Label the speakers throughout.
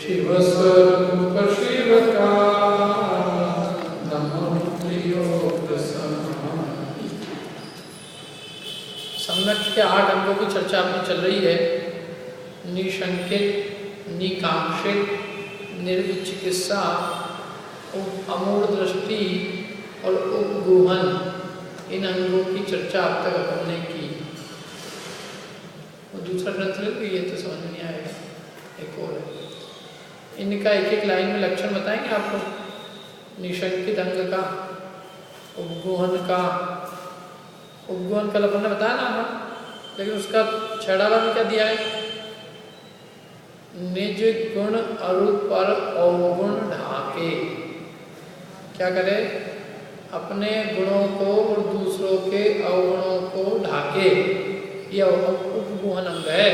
Speaker 1: शिवस्वरूप शिव का नाम प्रियो प्रसन्न। सम्यक के 8 अंगों की चर्चा अपनी चल रही है। निशंकित, निकांक्षित, निर्विचिकित्सा, अमूढ़ दृष्टि और उपगुहन, इन अंगों की चर्चा अब तक अपन ने की। वो दूसरा ग्रंथ है, ये तो समझ में नहीं आएगा, एक और है। इनका एक एक लाइन में लक्षण बताएंगे आपको। निशंकित अंग का, उपगुहन का। उपगुहन कल अपन ने बताया ना, लेकिन उसका छेड़ावा में क्या दिया है? निज गुण अरु पर अवगुण ढाके। क्या करे? अपने गुणों को और दूसरों के अवगुणों को ढाके। ये उपगुहन अंग है।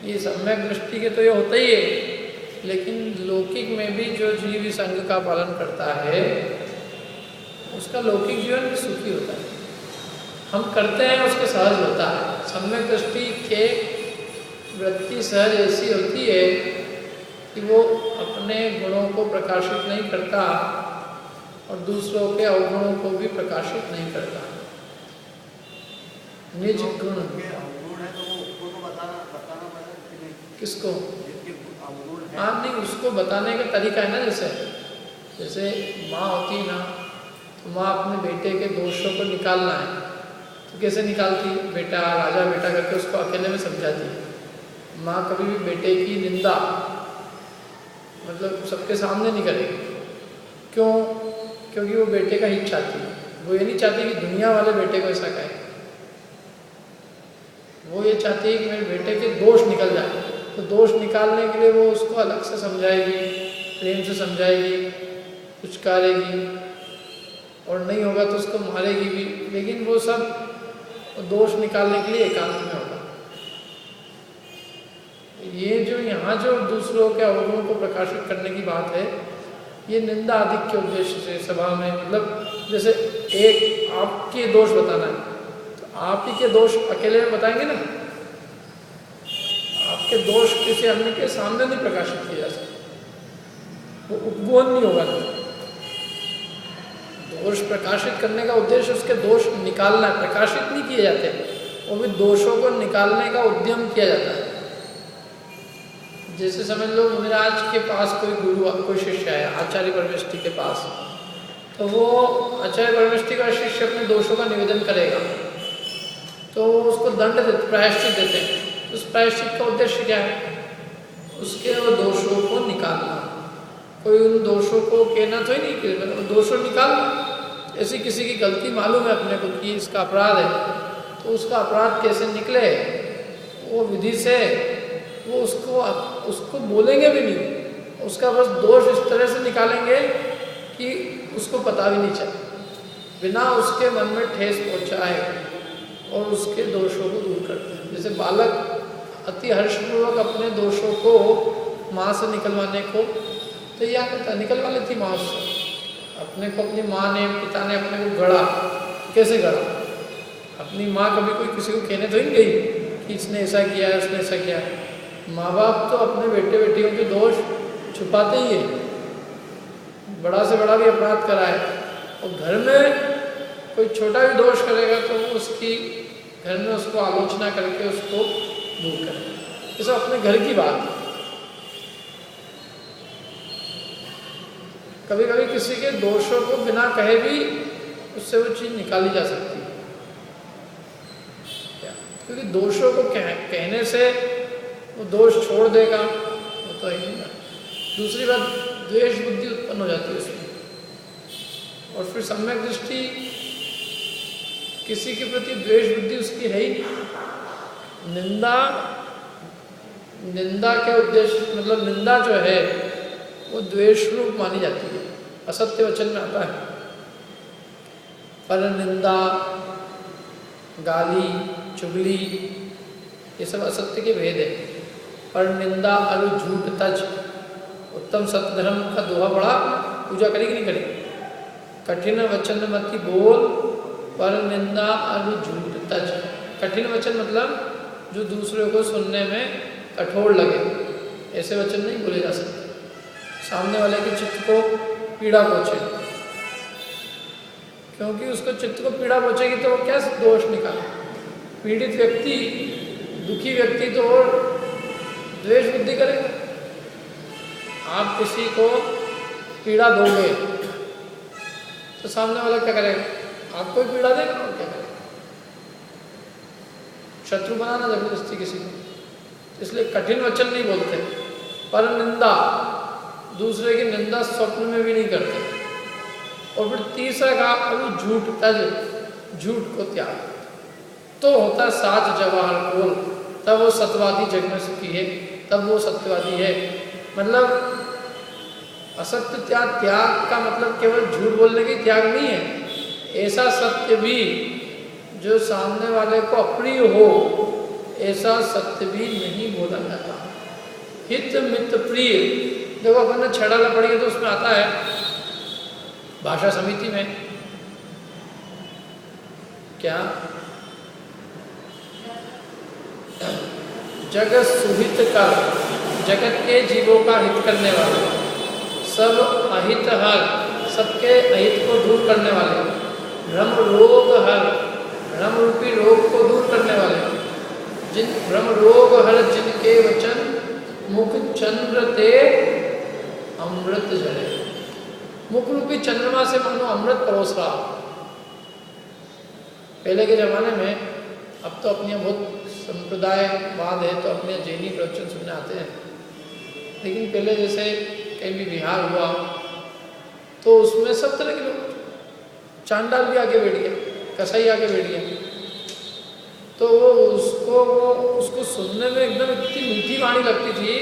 Speaker 1: ये सम्यक दृष्टि के तो ये होता ही है, लेकिन लौकिक में भी जो जीव इस अंग का पालन करता है उसका लौकिक जीवन भी सुखी होता है। हम करते हैं उसके सहज होता है। सम्यक दृष्टि के वृत्ति सहज ऐसी होती है कि वो अपने गुणों को प्रकाशित नहीं करता और दूसरों के अवगुणों को भी प्रकाशित नहीं करता। निज गुण किसको? हाँ, नहीं, उसको बताने का तरीका है ना। जैसे माँ होती है ना, तो माँ अपने बेटे के दोषों को निकालना है तो कैसे निकालती? बेटा राजा बेटा करके उसको अकेले में समझाती है। माँ कभी भी बेटे की निंदा मतलब सबके सामने नहीं करेगी। क्यों? क्योंकि वो बेटे का हित चाहती है। वो ये नहीं चाहती कि दुनिया वाले बेटे को ऐसा कहें। वो ये चाहती है कि मेरे बेटे के दोष निकल जाए। तो दोष निकालने के लिए वो उसको अलग से समझाएगी, प्रेम से समझाएगी, कुछ करेगी, और नहीं होगा तो उसको मारेगी भी। लेकिन वो सब दोष निकालने के लिए एकांत में होगा। ये जो यहाँ जो दूसरों के अवगुणों को प्रकाशित करने की बात है, ये निंदा आदि के उद्देश्य से सभा में, मतलब जैसे एक आपके दोष बताना है तो आप ही के दोष अकेले में बताएंगे ना। आपके दोष किसी अन्य के सामने नहीं प्रकाशित किए जा सकते, वो उपगुहन नहीं होगा। दोष प्रकाशित करने का उद्देश्य उसके दोष निकालना है, प्रकाशित नहीं किए जाते। वो भी दोषों को निकालने का उद्यम किया जाता है। जैसे समझ लो मुनिराज के पास कोई गुरु, कोई शिष्य है आचार्य परमेष्ठी के पास, तो वो आचार्य परमेष्ठी का शिष्य अपने दोषों का निवेदन करेगा तो उसको दंड देते, प्रायश्चित देते हैं। उस प्रायश्चित का उद्देश्य क्या है? उसके वो दोषों को निकालना। कोई उन दोषों को कहना तो ही नहीं कि दोषों निकालना। ऐसी किसी की गलती मालूम है अपने को कि इसका अपराध है, तो उसका अपराध कैसे निकले वो विधि से वो उसको बोलेंगे भी नहीं, उसका बस दोष इस तरह से निकालेंगे कि उसको पता भी नहीं चले, बिना उसके मन में ठेस पहुँचाए, और उसके दोषों को दूर करते हैं। जैसे बालक अति हर्षपूर्वक अपने दोषों को माँ से निकलवाने को तैयार करता, निकलवा लेती माँ उससे। अपने को अपनी माँ ने, पिता ने अपने को गढ़ा, कैसे गढ़ा? अपनी माँ कभी कोई किसी को कहने तो ही नहीं गई कि इसने ऐसा किया है, उसने ऐसा किया है। माँ बाप तो अपने बेटे बेटियों के दोष छुपाते ही है। बड़ा से बड़ा भी अपराध करा है और घर में कोई छोटा भी दोष करेगा तो वो उसकी घर में उसको आलोचना करके उसको दूर करेगा। ये सब अपने घर की बात है। कभी कभी किसी के दोषों को बिना कहे भी उससे वो चीज़ निकाली जा सकती है, क्योंकि दोषों को कहने से वो दोष छोड़ देगा, वो तो है नहीं ना। दूसरी बात, द्वेष बुद्धि उत्पन्न हो जाती है उसमें, और फिर सम्यक दृष्टि किसी के प्रति द्वेष बुद्धि उसकी है ही नहीं। निंदा के उद्देश्य, मतलब निंदा जो है वो द्वेष रूप मानी जाती है। असत्य वचन में आता है पर निंदा, गाली, चुगली, ये सब असत्य के भेद है। पर निंदा अरु झूठ तज, उत्तम सत्धर्म का दोहा पढ़ा, पूजा करेगी नहीं करेगी? कठिन वचन मति बोल, पर निंदा अरु झूठ तज। कठिन वचन मतलब जो दूसरे को सुनने में कठोर लगे, ऐसे वचन नहीं बोले जा सकते। सामने वाले के चित्त को पीड़ा पहुँचे, क्योंकि उसको चित्त को पीड़ा पहुँचेगी तो वो क्या दोष निकाले। पीड़ित व्यक्ति, दुखी व्यक्ति तो और द्वेष बुद्धि करेगा। आप किसी को पीड़ा दोगे तो सामने वाला क्या करेगा? आपको भी पीड़ा देगा और क्या करेगा? शत्रु बनाना जबरदस्ती किसी को। इसलिए कठिन वचन नहीं बोलते, पर निंदा, दूसरे की निंदा स्वप्न में भी नहीं करते। और फिर तीसरा कहा अब झूठ तज, झूठ को त्याग, तो होता है साच जवाहर खोल, तब वो सत्यवादी जग में सुखी है, तब वो सत्यवादी है। मतलब असत्य त्याग, त्याग का मतलब केवल झूठ बोलने की त्याग नहीं है, ऐसा सत्य भी जो सामने वाले को अप्रिय हो, ऐसा सत्य भी नहीं बोला जाता। हित मित प्रिय, देखो अपन ने छड़ा पढ़ी है तो उसमें आता है भाषा समिति में क्या, जगत सुहित कर, जगत के जीवों का हित करने वाले, सब अहित हर, सबके अहित को दूर करने वाले, भ्रम रोग हर, भ्रम रूपी रोग को दूर करने वाले, जिन भ्रम रोग हर जिनके वचन मुख चंद्र ते अमृत जले। मुख रूपी चंद्रमा से मानो अमृत परोस रहा। पहले के जमाने में, अब तो अपनी बहुत संप्रदायवाद है तो अपने जैनी प्रवचन सुनने आते हैं, लेकिन पहले जैसे कहीं भी विहार हुआ तो उसमें सब तरह के लोग, चांडाल भी आके बैठ गया, कसाई आके बैठ गया, तो वो उसको सुनने में एकदम इतनी मीठी वाणी लगती थी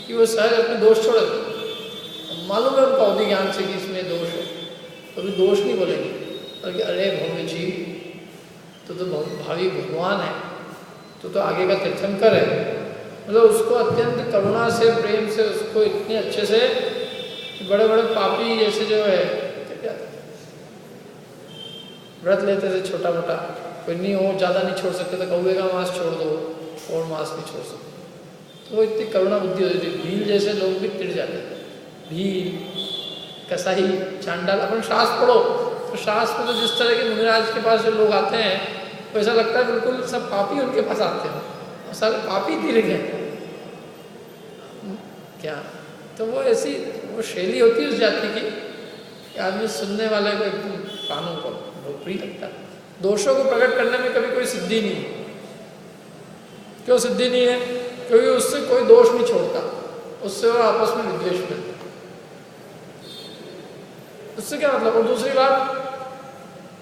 Speaker 1: कि वो शायद अपने दोष छोड़ देते। मालूम है उनका अवधि ज्ञान से कि इसमें दोष है, तो भी दोष नहीं बोलेंगे, बल्कि अरे भव्य जी तो भावी भगवान है, तो आगे का तीर्थंकर है। मतलब उसको अत्यंत करुणा से, प्रेम से, उसको इतने अच्छे से, बड़े बड़े पापी जैसे जो है व्रत लेते थे छोटा मोटा, कोई नहीं हो ज़्यादा नहीं छोड़ सकते तो कौवे का मांस छोड़ दो, और मांस नहीं छोड़ सकते, तो वो इतनी करुणा बुद्धि होती थी। भील जैसे लोग भी तिड़ जाते थे, भील, कसाई, चांडाल। अपन शास्त्र पढ़ो तो शास्त्र में तो जिस तरह के मुनिराज के पास जो लोग आते हैं तो ऐसा लगता है बिल्कुल सब पापी उनके पास आते हैं, सब पापी तीर्थ हैं क्या। तो वो ऐसी वो शैली होती है उस जाति की कि आदमी सुनने वाले को एकदम कानों को प्रिय लगता है। दोषों को प्रकट करने में कभी कोई सिद्धि नहीं है। क्यों सिद्धि नहीं है? क्योंकि उससे कोई दोष नहीं छोड़ता, उससे वो आपस में विद्वेष मिलता। उससे क्या मतलब? और दूसरी बात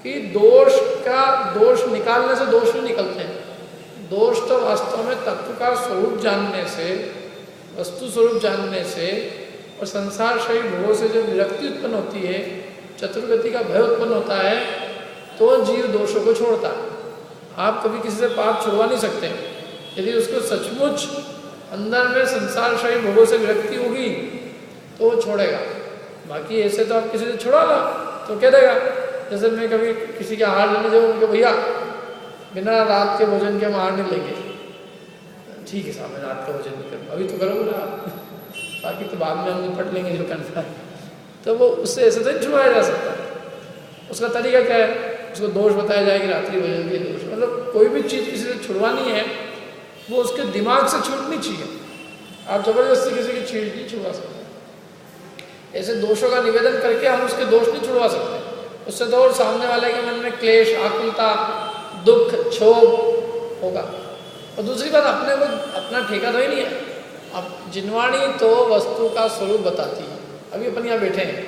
Speaker 1: कि दोष निकालने से दोष नहीं निकलते हैं। दोष तो वास्तव में तत्व का स्वरूप जानने से, वस्तु स्वरूप जानने से और संसार शरीर भोगों से जो विरक्ति उत्पन्न होती है, चतुर्गति का भय उत्पन्न होता है, तो जीव दोषों को छोड़ता है। आप कभी किसी से पाप छुड़वा नहीं सकते। यदि उसको सचमुच अंदर में संसार शरीर भोगों से विरक्ति होगी तो वो छोड़ेगा। बाकी ऐसे तो आप किसी से छुड़ा लो तो कह देगा, जैसे मैं कभी किसी के आहार लेने जाऊँ उनको, भैया बिना रात के भोजन के हम आहार नहीं लेंगे। ठीक है साहब, मैं रात का भोजन नहीं करूँगा, अभी तो करोगे ना आप, बाकी तो बाद में हम निपट लेंगे जो करना है। तो वो उससे ऐसे तो नहीं छुड़वाया जा सकता। उसका तरीका क्या है? उसको दोष बताया जाए कि रात्रि भोजन के दोष, मतलब कोई भी चीज़ किसी से छुड़वानी है वो उसके दिमाग से छूटनी चाहिए। आप जबरदस्ती किसी की चीज़ नहीं छुड़वा सकते। ऐसे दोषों का निवेदन करके हम उसके दोष नहीं छुड़वा सकते। उससे तो और सामने वाले के मन में क्लेश, आकुलता, दुख, क्षोभ होगा। और दूसरी बात, अपने को अपना ठेका तो ही नहीं है। अब जिनवाणी तो वस्तु का स्वरूप बताती है। अभी अपन यहाँ बैठे हैं,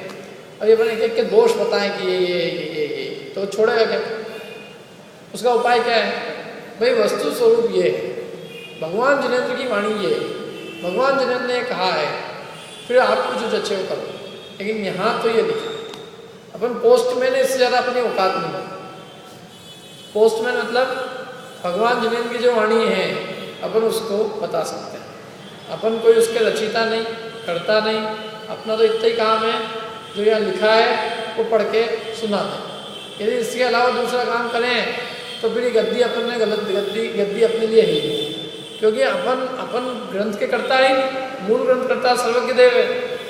Speaker 1: अभी अपन एक एक के दोष बताएं कि ये तो छोड़ेगा क्या? उसका उपाय क्या है? भाई वस्तु स्वरूप ये है, भगवान जिनेंद्र की वाणी ये, भगवान जिनेंद्र ने कहा है, फिर आपको जो जचे वो करो। लेकिन यहाँ तो ये लिखा, अपन पोस्टमैन, इससे ज़्यादा अपनी औकात नहीं। पोस्टमैन मतलब भगवान जिनेंद्र की जो वाणी है अपन उसको बता सकते हैं। अपन कोई उसके रचयिता नहीं, करता नहीं, अपना तो इतना ही काम है जो यहाँ लिखा है वो पढ़ के सुना दें। यदि इसके अलावा दूसरा काम करें तो फिर गद्दी अपन ने गद्दी अपने लिए है ही, क्योंकि अपन ग्रंथ के करता ही नहीं, मूल ग्रंथ करता सर्वज्ञ देव है,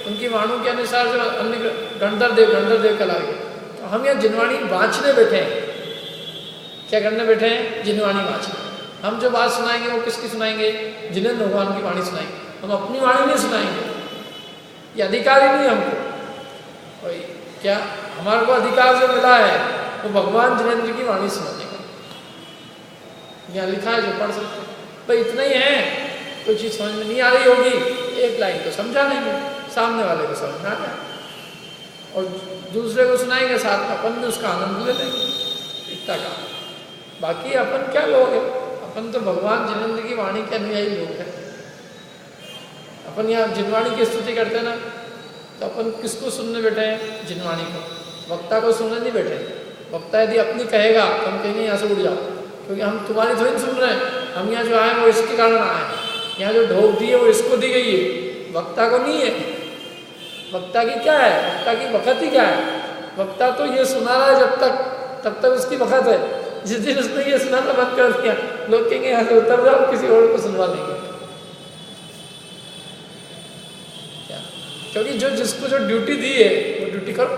Speaker 1: उनकी वाणों के अनुसार जो अन्य गणधर देव कहलाएंगे। तो हम यहाँ जिनवाणी वाँचने बैठे हैं। क्या करने बैठे हैं? जिनवाणी वाँचने। हम जो बात सुनाएंगे वो किसकी सुनाएंगे? जिनेंद्र भगवान की वाणी सुनाएंगे, हम अपनी वाणी नहीं सुनाएंगे। ये अधिकार ही नहीं हमको। वही क्या हमारे को अधिकार जो मिला है वो भगवान जिनेंद्र की वाणी सुनाने का। यहाँ लिखा है, जो पढ़ सकते हैं। भाई इतना ही है, कोई चीज़ समझ में नहीं आ रही होगी, एक लाइन को समझा लेंगे, सामने वाले को समझ में आ जाए, और दूसरे को सुनाएंगे, साथ में अपन भी उसका आनंद ले लेंगे। इतना का बाकी अपन क्या लोग हैं? अपन तो भगवान जिनेंद्र की वाणी के अनुयायी लोग हैं। अपन यहाँ जिनवाणी की स्तुति करते हैं ना, तो अपन किसको सुनने बैठे हैं? जिनवाणी को। वक्ता को सुनने नहीं बैठे। वक्ता यदि अपनी कहेगा तो हम कहेंगे यहाँ से उड़ जाओ, क्योंकि हम तुम्हारी थोड़ी सुन रहे हैं। हम यहाँ जो आए वो इसके कारण आए हैं। यहाँ जो ढोक दी है वो इसको दी गई है, वक्ता को नहीं है। वक्ता की क्या है? वक्ता की बखत ही क्या है? वक्ता तो ये सुना रहा है जब तक, तब तक उसकी बखत है। जिस दिन उसने ये सुनाना बंद कर दिया, लोग कहेंगे यहाँ से उतर जाओ, किसी और को सुनवा देंगे। क्या? क्योंकि जो जिसको जो ड्यूटी दी है वो ड्यूटी करो।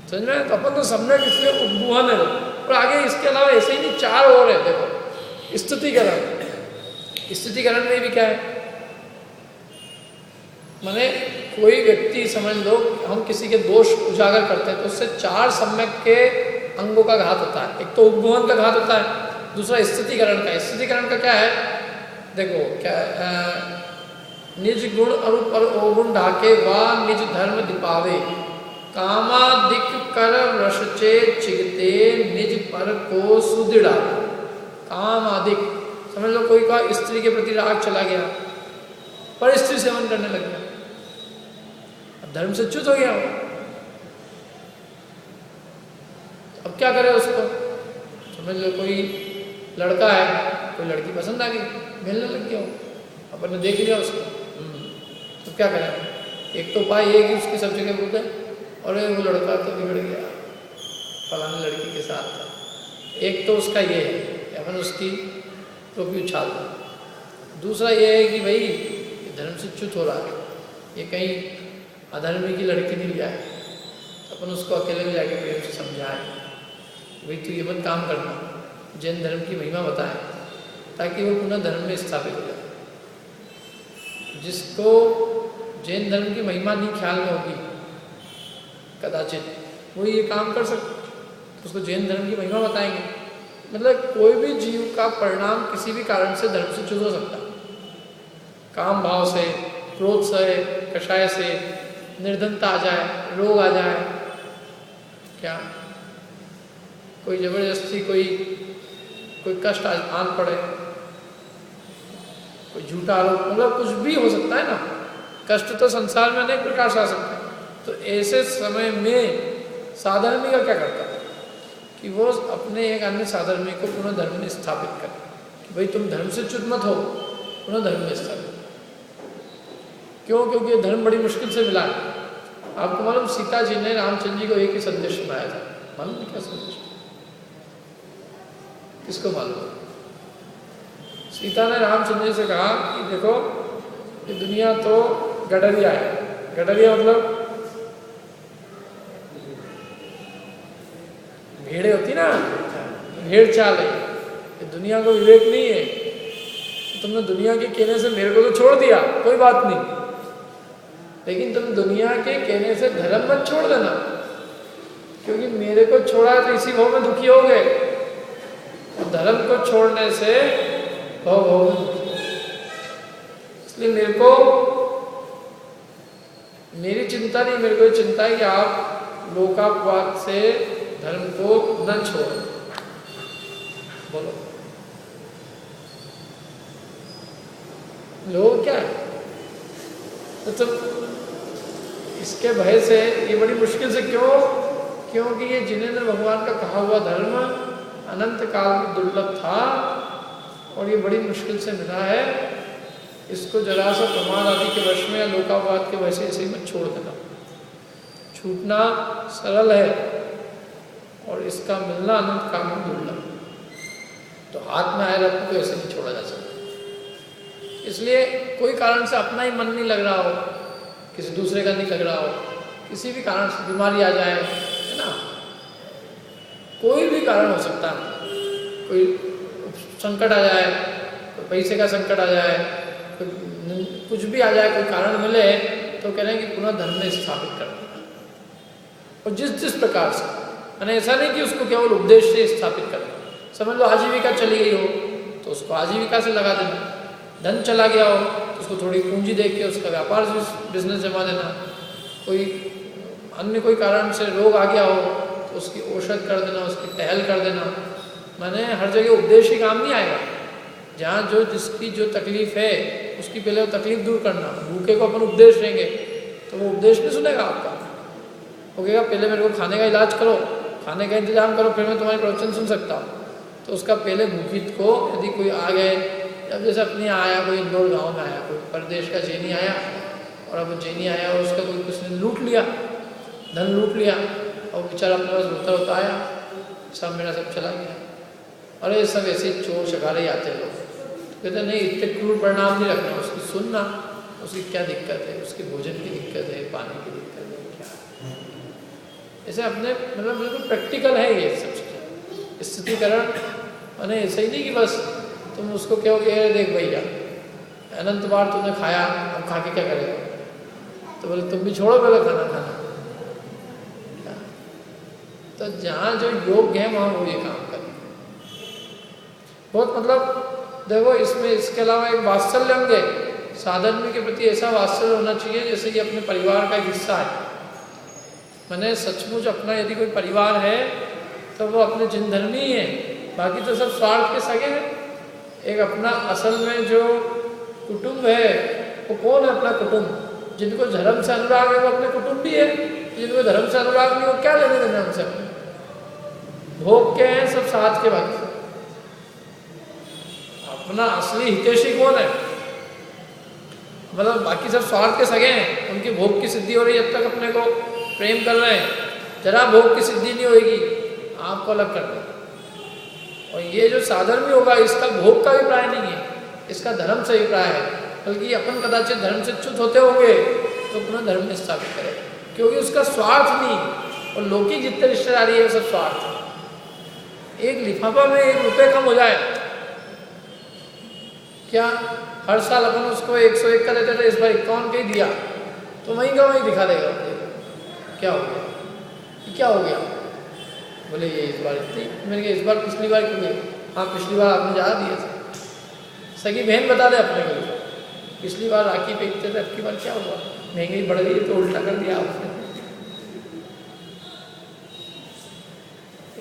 Speaker 1: समझ में? तो अपन तो समझे इसलिए उपगुहन है। और आगे इसके अलावा ऐसे ही नहीं, 4 और है। देखो, स्तुतिकरण। स्तुतिकरण में भी क्या है? माने कोई व्यक्ति समझ लो, हम किसी के दोष उजागर करते हैं तो उससे 4 सम्यक के अंगों का घात होता है। एक तो उपगुहन का घात होता है, दूसरा स्तुतिकरण का। स्तुतिकरण का क्या है? देखो क्या निज गुण अरूप और अवगुण ढाके वा निज धर्म दिपावे, कामादिक कर रसचे चिगते निज पर को सुदृढ़ा। कामादिक समझ लो, कोई का स्त्री के प्रति राग चला गया, पर स्त्री सेवन करने लग गया, अब धर्म से च्युत हो गया। अब क्या करे उसको? समझ लो कोई लड़का है, कोई लड़की पसंद आ गई, मिलने लग गया, अपन ने देख लिया उसको, तो क्या करें? एक तो उपाय ये कि उसकी सब जगह बोलते हैं और वो लड़का तो बिगड़ गया, फलाने लड़की के साथ था। एक तो उसका ये है कि अपन उसकी टोपी उछाल दें। दूसरा ये है कि भाई धर्म से च्युत हो रहा है, ये कहीं अधर्मी की लड़की नहीं लिया है, तो अपन उसको अकेले में जाके प्रेम से समझाएं, भाई तू ये मत काम करना, जैन धर्म की महिमा बताएं, ताकि वो पुनः धर्म में स्थापित हो जाए। जिसको जैन धर्म की महिमा नहीं ख्याल में होगी कदाचित, वो ये काम कर सकते, तो उसको जैन धर्म की महिमा बताएंगे। मतलब कोई भी जीव का परिणाम किसी भी कारण से धर्म से च्युत हो सकता है। काम भाव से, क्रोध से, कषाय से, निर्धनता आ जाए, रोग आ जाए, क्या कोई जबरदस्ती कोई कष्ट आन पड़े, कोई झूठा आरोप, मतलब कुछ भी हो सकता है ना। कष्ट तो संसार में अनेक प्रकार से आ सकते हैं। तो ऐसे समय में साधर्मी का क्या करता है कि वो अपने एक अन्य साधर्मी को पुनः धर्म में स्थापित करे कि भाई तुम धर्म से च्युत मत हो, पुनः धर्म में स्थापित। क्यों? क्योंकि धर्म बड़ी मुश्किल से मिला है। आपको मालूम, सीता जी ने रामचंद्र जी को एक ही संदेश सुनाया था। मालूम क्या संदेश? किसको मालूम? सीता ने रामचंद्र जी से कहा कि देखो ये दुनिया तो गडरिया है। गडरिया मतलब भेड़े होती ना, भेड़ चाल है। ये दुनिया को विवेक नहीं है, तो तुमने दुनिया के कहने से मेरे को तो छोड़ दिया, कोई बात नहीं, लेकिन तुम दुनिया के कहने से धर्म मत छोड़ देना, क्योंकि मेरे को छोड़ा तो इसी भाव में दुखी हो गए, और धर्म को छोड़ने से भाव में दुखी। इसलिए मेरे को, मेरी चिंता नहीं, मेरे को चिंता है कि आप लोकापवाद से धर्म को न छोड़ो। बोलो लोग क्या है? तो इसके भय से ये बड़ी मुश्किल से, क्योंकि ये जिनेंद्र भगवान का कहा हुआ धर्म अनंत काल में दुर्लभ था और ये बड़ी मुश्किल से मिला है। इसको जरा सा प्रमाद आदि के वश में या लोकापवाद के वैसे ऐसे ही मत छोड़ देना। छूटना सरल है और इसका मिलना अनंत काल में दुर्लभ। तो हाथ में आए रत्न को ऐसे नहीं छोड़ा जा सकता। इसलिए कोई कारण से अपना ही मन नहीं लग रहा हो, किसी दूसरे का नहीं लग रहा हो, किसी भी कारण से बीमारी आ जाए, है ना, कोई भी कारण हो सकता है, कोई संकट आ जाए, कोई पैसे का संकट आ जाए, कुछ भी आ जाए, कोई कारण मिले तो कह रहे हैं कि पुनः धर्म में स्थापित कर देना। और जिस जिस प्रकार से, मैंने ऐसा नहीं कि उसको केवल उपदेश से स्थापित करना। समझ लो आजीविका चली गई हो तो उसको आजीविका से लगा देना, धन चला गया हो तो उसको थोड़ी पूंजी देख के उसका व्यापार बिजनेस जमा देना, कोई अन्य कोई कारण से रोग आ गया हो तो उसकी औषध कर देना, उसकी टहल कर देना। मैंने हर जगह उपदेश ही काम नहीं आएगा। जहाँ जो जिसकी जो तकलीफ है उसकी पहले वो तकलीफ दूर करना। भूखे को अपन उपदेश देंगे तो वो उपदेश नहीं सुनेगा आपका, वो कहेगा पहले मेरे को खाने का इलाज करो, खाने का इंतजाम करो, फिर मैं तुम्हारी प्रवचन सुन सकता हूँ। तो उसका पहले भूखित को यदि कोई आ गए, जब जैसे अपने आया कोई इंदौर गाँव में आया, कोई परदेश का जैनी आया और अब वो जैनी आया और उसका कोई किसी ने लूट लिया, धन लूट लिया और बेचारा अपने पास रोता रोता आया, सब मेरा सब चला गया। और ये सब ऐसे चोर शकारे ही आते हैं लोग, कहते नहीं इतने क्रूर परिणाम नहीं रखना, उसकी सुनना, उसकी क्या दिक्कत है, उसके भोजन की दिक्कत है, पानी की दिक्कत है, क्या ऐसे अपने मतलब बिल्कुल प्रैक्टिकल है ये सब चीज़ें। स्थितिकरण मैंने ऐसा ही नहीं कि बस तुम उसको कहोगे देख भैया अनंत बार तुमने खाया, अब खा के क्या करेगा, तो बोले तुम भी छोड़ो पहले खाना खाना। तो जहाँ जो योग्य है वहाँ वो ये काम करें। बहुत मतलब देखो इसमें इसके अलावा एक वात्सल्य अंग है, साधन के प्रति ऐसा वात्सल्य होना चाहिए जैसे कि अपने परिवार का एक हिस्सा है। मैंने सचमुच अपना यदि कोई परिवार है तो वो अपने जिन धर्मी ही है, बाकी तो सब स्वार्थ के सगे हैं। एक अपना असल में जो कुटुंब है वो कौन है, अपना कुटुंब। जिनको धर्म से अनुराग है वो अपने कुटुंब भी है, जिनको धर्म से अनुराग नहीं वो क्या लेने देना हमसे अपने। भोग के हैं सब साथ के, बाकी अपना असली हितैषी कौन है, मतलब बाकी सब स्वार्थ के सगे हैं, उनकी भोग की सिद्धि हो रही है, जब तक अपने को प्रेम कर रहे हैं, जरा भोग की सिद्धि नहीं होगी आपको अलग कर दो। और ये जो साधर्मी होगा इसका भोग का अभिप्राय नहीं है, इसका धर्म से अभिप्राय है, बल्कि अपन कदाचित धर्म से च्युत होते होंगे तो पुनः धर्म में स्थापित करेगा, क्योंकि उसका स्वार्थ नहीं। और लौकिक जितने रिश्तेदारी है वो सब स्वार्थ है। एक लिफाफा में 1 रुपये कम हो जाए क्या, हर साल अपन उसको 101 का देते थे, इस बार 51 का ही दिया तो वहीं का वहीं दिखा देगा, क्या हो गया, क्या हो गया, बोले ये इस बार इतनी, मैंने कहा इस बार पिछली बार क्यों गई, हाँ पिछली बार आपने ज़्यादा दिए थे। सगी बहन बता दे अपने को, पिछली बार राखी फेंकते थे, अब की बार क्या हुआ, महंगाई बढ़ गई तो उल्टा कर दिया आपने।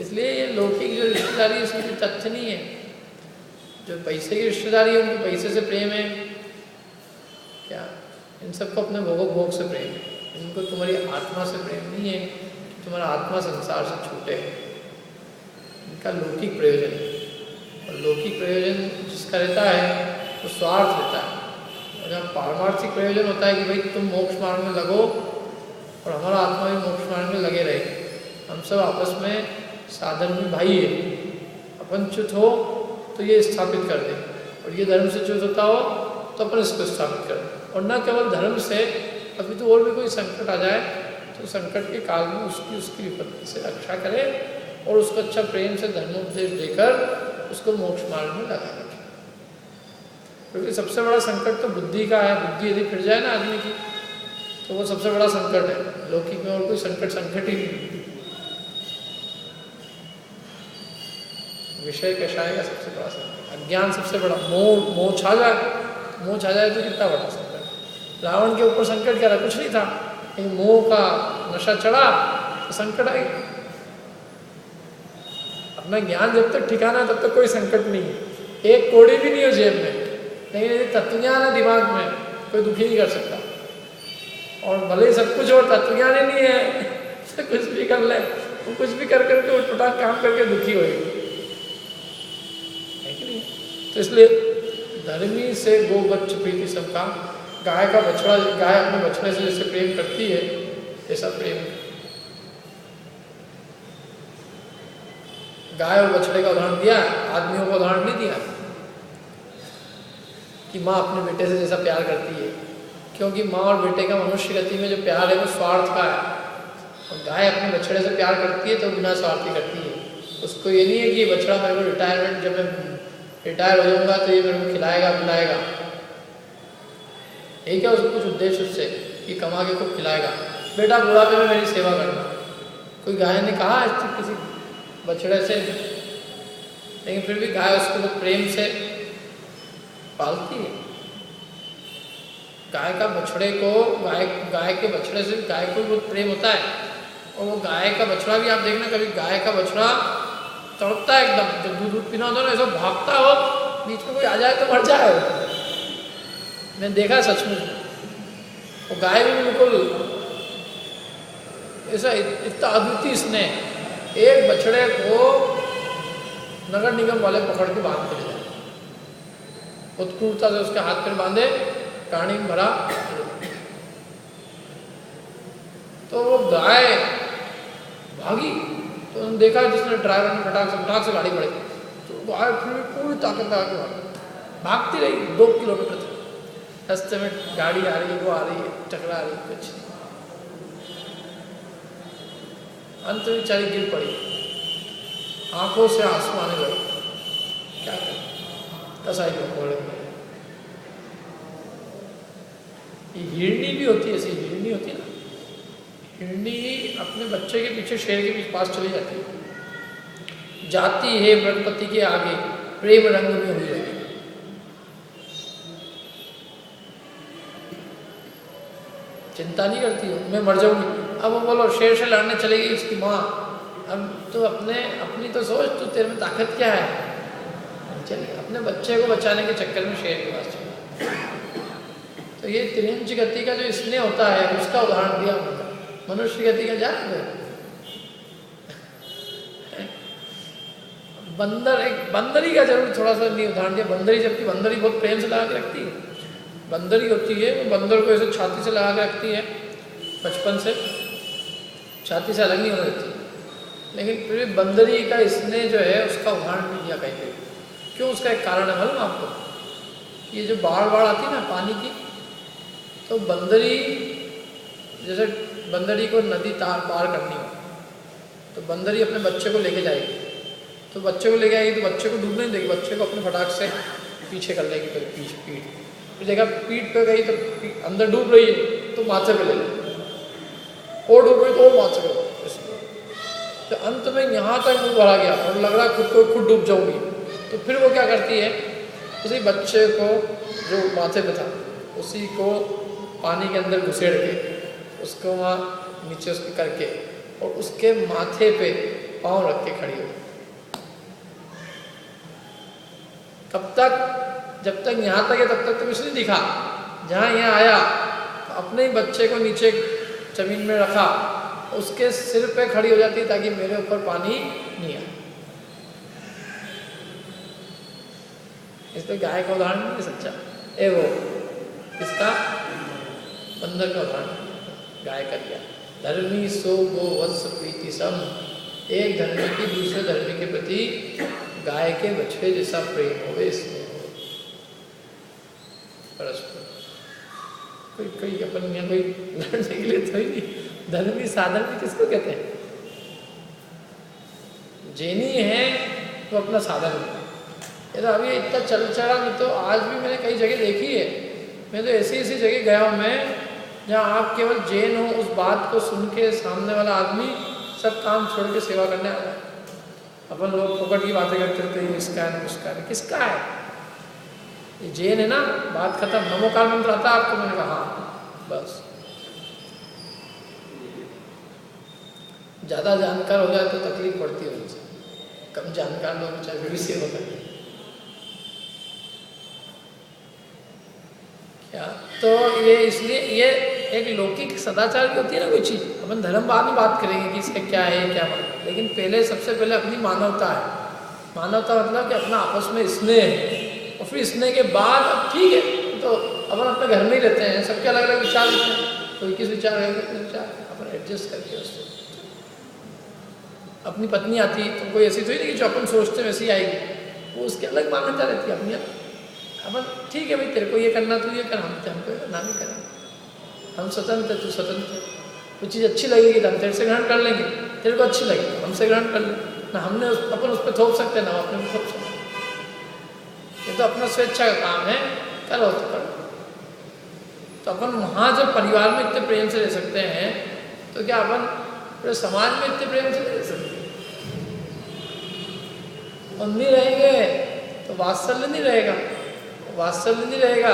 Speaker 1: इसलिए ये लौकिक जो रिश्तेदारी है इसमें तथ्य नहीं है। जो पैसे की रिश्तेदारी है उनको पैसे से प्रेम है क्या, इन सबको अपने भोग से प्रेम है, इनको तुम्हारी आत्मा से प्रेम नहीं है, तुम्हारा आत्मा संसार से छूटे। इनका लौकिक प्रयोजन है, और लौकिक प्रयोजन जिसका रहता है वो स्वार्थ रहता है। और जब पारमार्थिक प्रयोजन होता है कि भाई तुम मोक्ष मार्ग में लगो और हमारा आत्मा भी मोक्ष मार्ग में लगे रहे, हम सब आपस में साधन में भाई है, अपन च्युत हो तो ये स्थापित कर दे, और ये धर्म से च्युत होता हो तो अपन इसको स्थापित कर दे। और न केवल धर्म से, अभी तो और भी कोई संकट आ जाए तो संकट के काल में उसकी विपत्ति से रक्षा करे और उसको अच्छा प्रेम से धर्मोपदेश देकर उसको मोक्ष मार्ग में लगा रखे। क्योंकि सबसे बड़ा संकट तो बुद्धि का है, बुद्धि यदि फिर जाए ना आदमी की तो वो सबसे बड़ा संकट है। लौकिक में और कोई संकट ही नहीं। विषय कषाय का सबसे बड़ा संकट, अज्ञान सबसे बड़ा, मोह छा जाए तो कितना बड़ा संकट। रावण के ऊपर संकट क्या था, कुछ नहीं था, लेकिन मोह का नशा चढ़ा तो संकट आई। अपना ज्ञान जब तक ठिकाना है तब तक कोई संकट नहीं है, एक कौड़ी भी नहीं हो जेब में। लेकिन यदि तत्वज्ञान है दिमाग में, कोई दुखी नहीं कर सकता। और भले ही सब कुछ और तत्वज्ञान ही नहीं है तो कुछ भी कर ले, वो कुछ भी कर करके उठा काम करके दुखी होएगी, है कि नहीं। तो इसलिए धर्मी से गो बच्च प्रीति सबका, गाय का बछड़ा, गाय अपने बछड़े से जैसे प्रेम करती है ऐसा प्रेम गाय और बछड़े का उदाहरण दिया, आदमियों का उदाहरण नहीं दिया कि माँ अपने बेटे से जैसा प्यार करती है, क्योंकि माँ और बेटे का मनुष्य गति में जो प्यार है वो स्वार्थ का है, और गाय अपने बछड़े से प्यार करती है तो बिना स्वार्थी करती है। उसको ये नहीं है कि बछड़ा मेरे को रिटायरमेंट, जब मैं रिटायर हो जाऊंगा तो ये मेरे को खिलाएगा पिलाएगा, ये क्या उसको कुछ उद्देश्य उससे कि कमा के खूब खिलाएगा, बेटा बुढ़ापे में मेरी सेवा करना। कोई गाय ने कहा किसी बछड़े से, लेकिन फिर भी गाय उसको बहुत प्रेम से पालती है। गाय का बछड़े को, गाय के बछड़े से गाय को बहुत प्रेम होता है, और वो गाय का बछड़ा भी आप देखना, कभी गाय का बछड़ा तड़पता है एकदम, जब दूध पीना होता है ना ऐसा भागता हो, बीच में कोई आ जाए तो मर जाए। मैंने देखा सचमुच, वो गाय भी बिल्कुल ऐसा इतना अद्वितीय स्नेह, एक बछड़े को नगर निगम वाले पकड़ के बांध के ले जाए, उत्क्रूरता से उसके हाथ पैर बांधे, कहानी में भरा, तो वो गाय भागी, तो उन्होंने देखा जिसने ड्राइवर ने फटाक से गाड़ी बढ़ाई, तो गाय फिर पूरी ताकत लगा के भागती रही 2 किलोमीटर तक। रास्ते में गाड़ी आ रही है, वो आ रही है, टकरा रही है, कुछ अंत में बेचारी गिर पड़ी, आंखों से आंसू आने लगे, क्या करें, कसाई को पकड़े। ये हिरनी भी होती है, ऐसी हिरनी होती है ना, हिरनी अपने बच्चे के पीछे शेर के पीछे पास चली जाती है, जाती है मृगपति के आगे, प्रेम रंग में हुई लगी, चिंता नहीं करती हो मैं मर जाऊंगी। अब वो बोलो शेर से लड़ने चलेगी उसकी माँ, अब तो अपनी तो सोच, तो तेरे में ताकत क्या है, चलिए अपने बच्चे को बचाने के चक्कर में शेर के पास चले। तो ये त्रिंच गति का जो स्नेह होता है उसका उदाहरण दिया उन्होंने, मनुष्य गति का जाए बंदरी का जरूर थोड़ा सा नहीं उदाहरण दिया, बंदरी, जबकि बंदरी बहुत प्रेम से लगा के रखती है, बंदरी होती है वो बंदर को ऐसे छाती से लगा के रखती है, बचपन से छाती से अलग नहीं होने देती, लेकिन फिर भी बंदरी का स्नेह जो है उसका उदाहरण नहीं दिया कहीं पे। क्यों, उसका एक कारण है मालूम आपको, ये जो बाढ़ आती है ना पानी की, तो बंदरी, जैसे बंदरी को नदी पार करनी हो तो बंदरी अपने बच्चे को लेके जाएगी, तो बच्चे को लेके आएगी तो बच्चे को डूबने नहीं देगी, बच्चे को अपने फटाक से पीछे कर लेगी, पीठ फिर देखा पीठ पे गई तो अंदर डूब रही है तो माथे पे ले ली, और डूब रही तो वो माथे पे, तो अंत में यहाँ तक मुँह भरा गया और लग रहा खुद डूब जाऊंगी, तो फिर वो क्या करती है, उसी बच्चे को जो माथे पे था उसी को पानी के अंदर घुसेड़ के उसको वहाँ नीचे उसके करके और उसके माथे पे पाँव रख के खड़ी हो। कब तक, जब तक यहाँ तक है तब तक तो कुछ नहीं दिखा, जहाँ यहाँ आया तो अपने ही बच्चे को नीचे जमीन में रखा, उसके सिर पे खड़ी हो जाती ताकि मेरे ऊपर पानी नहीं आए। इसलिए गाय का उदाहरण नहीं सच्चा ए वो इसका बंदर का उदाहरण गाय का दिया। धर्मी सो गो वत्स प्रीति सम, एक धर्मी की दूसरे धर्मी के प्रति गाय के बछड़े जैसा प्रेम हो, इसमें परस्पर कोई अपन यहाँ कोई लड़ने के लिए तो ही नहीं, धर्मी साधर्मी किसको कहते हैं, जैनी है तो अपना साधन है। ये तो अभी इतना चल चला, नहीं तो आज भी मैंने कई जगह देखी है, मैं तो ऐसी जगह गया हूँ मैं जहाँ आप केवल जैन हो, उस बात को सुन के सामने वाला आदमी सब काम छोड़ के सेवा करने आ रहा है। अपन लोग फोकट की बातें करते रहते हैं, इसका है उसका है, किसका है, ये जैन है ना, बात खत्म। नमोकार मंत्र आता है आपको, मैंने कहा हाँ बस। ज़्यादा जानकार हो जाए तो तकलीफ पड़ती है उनसे, कम जानकार लोग चाहे फिर भी सेवा करें क्या। तो ये इसलिए ये एक लौकिक सदाचार की होती है ना कोई चीज़, अपन धर्म बाद में बात करेंगे कि इसका क्या है क्या है, लेकिन पहले सबसे पहले अपनी मानवता है। मानवता मतलब कि अपना आपस में स्नेह है, और फिर स्नेह के बाद अब ठीक है तो अपन अपने घर में ही रहते हैं, सबके अलग अलग विचार रहते हैं, कोई किस विचार है कोई विचार, अपन एडजस्ट करके उससे अपनी पत्नी आती तो कोई ऐसी तो ही नहीं कि जो अपन सोचते हैं वैसी आएगी, वो उसकी अलग मान्यता रहती है अपनी। अपन ठीक है भाई, तेरे को ये करना तो ये कर, हमको ना भी करें, हम स्वतंत्र, तू स्वतंत्र। कोई चीज़ अच्छी लगेगी तो हम तेरे से ग्रहण कर लेंगे, तेरे को अच्छी लगेगी तो हमसे ग्रहण कर लें ना। हमने अपन उस पर थोप सकते हैं ना अपने को थोप सकते। ये तो अपना स्वेच्छा का काम है, करो तो करो। तो अपन वहाँ जब परिवार में इतने प्रेम से रह सकते हैं तो क्या अपन पूरे समाज में इतने प्रेम से नहीं रह सकते? और नहीं रहेंगे तो वात्सल्य नहीं रहेगा, वात्सल्य नहीं रहेगा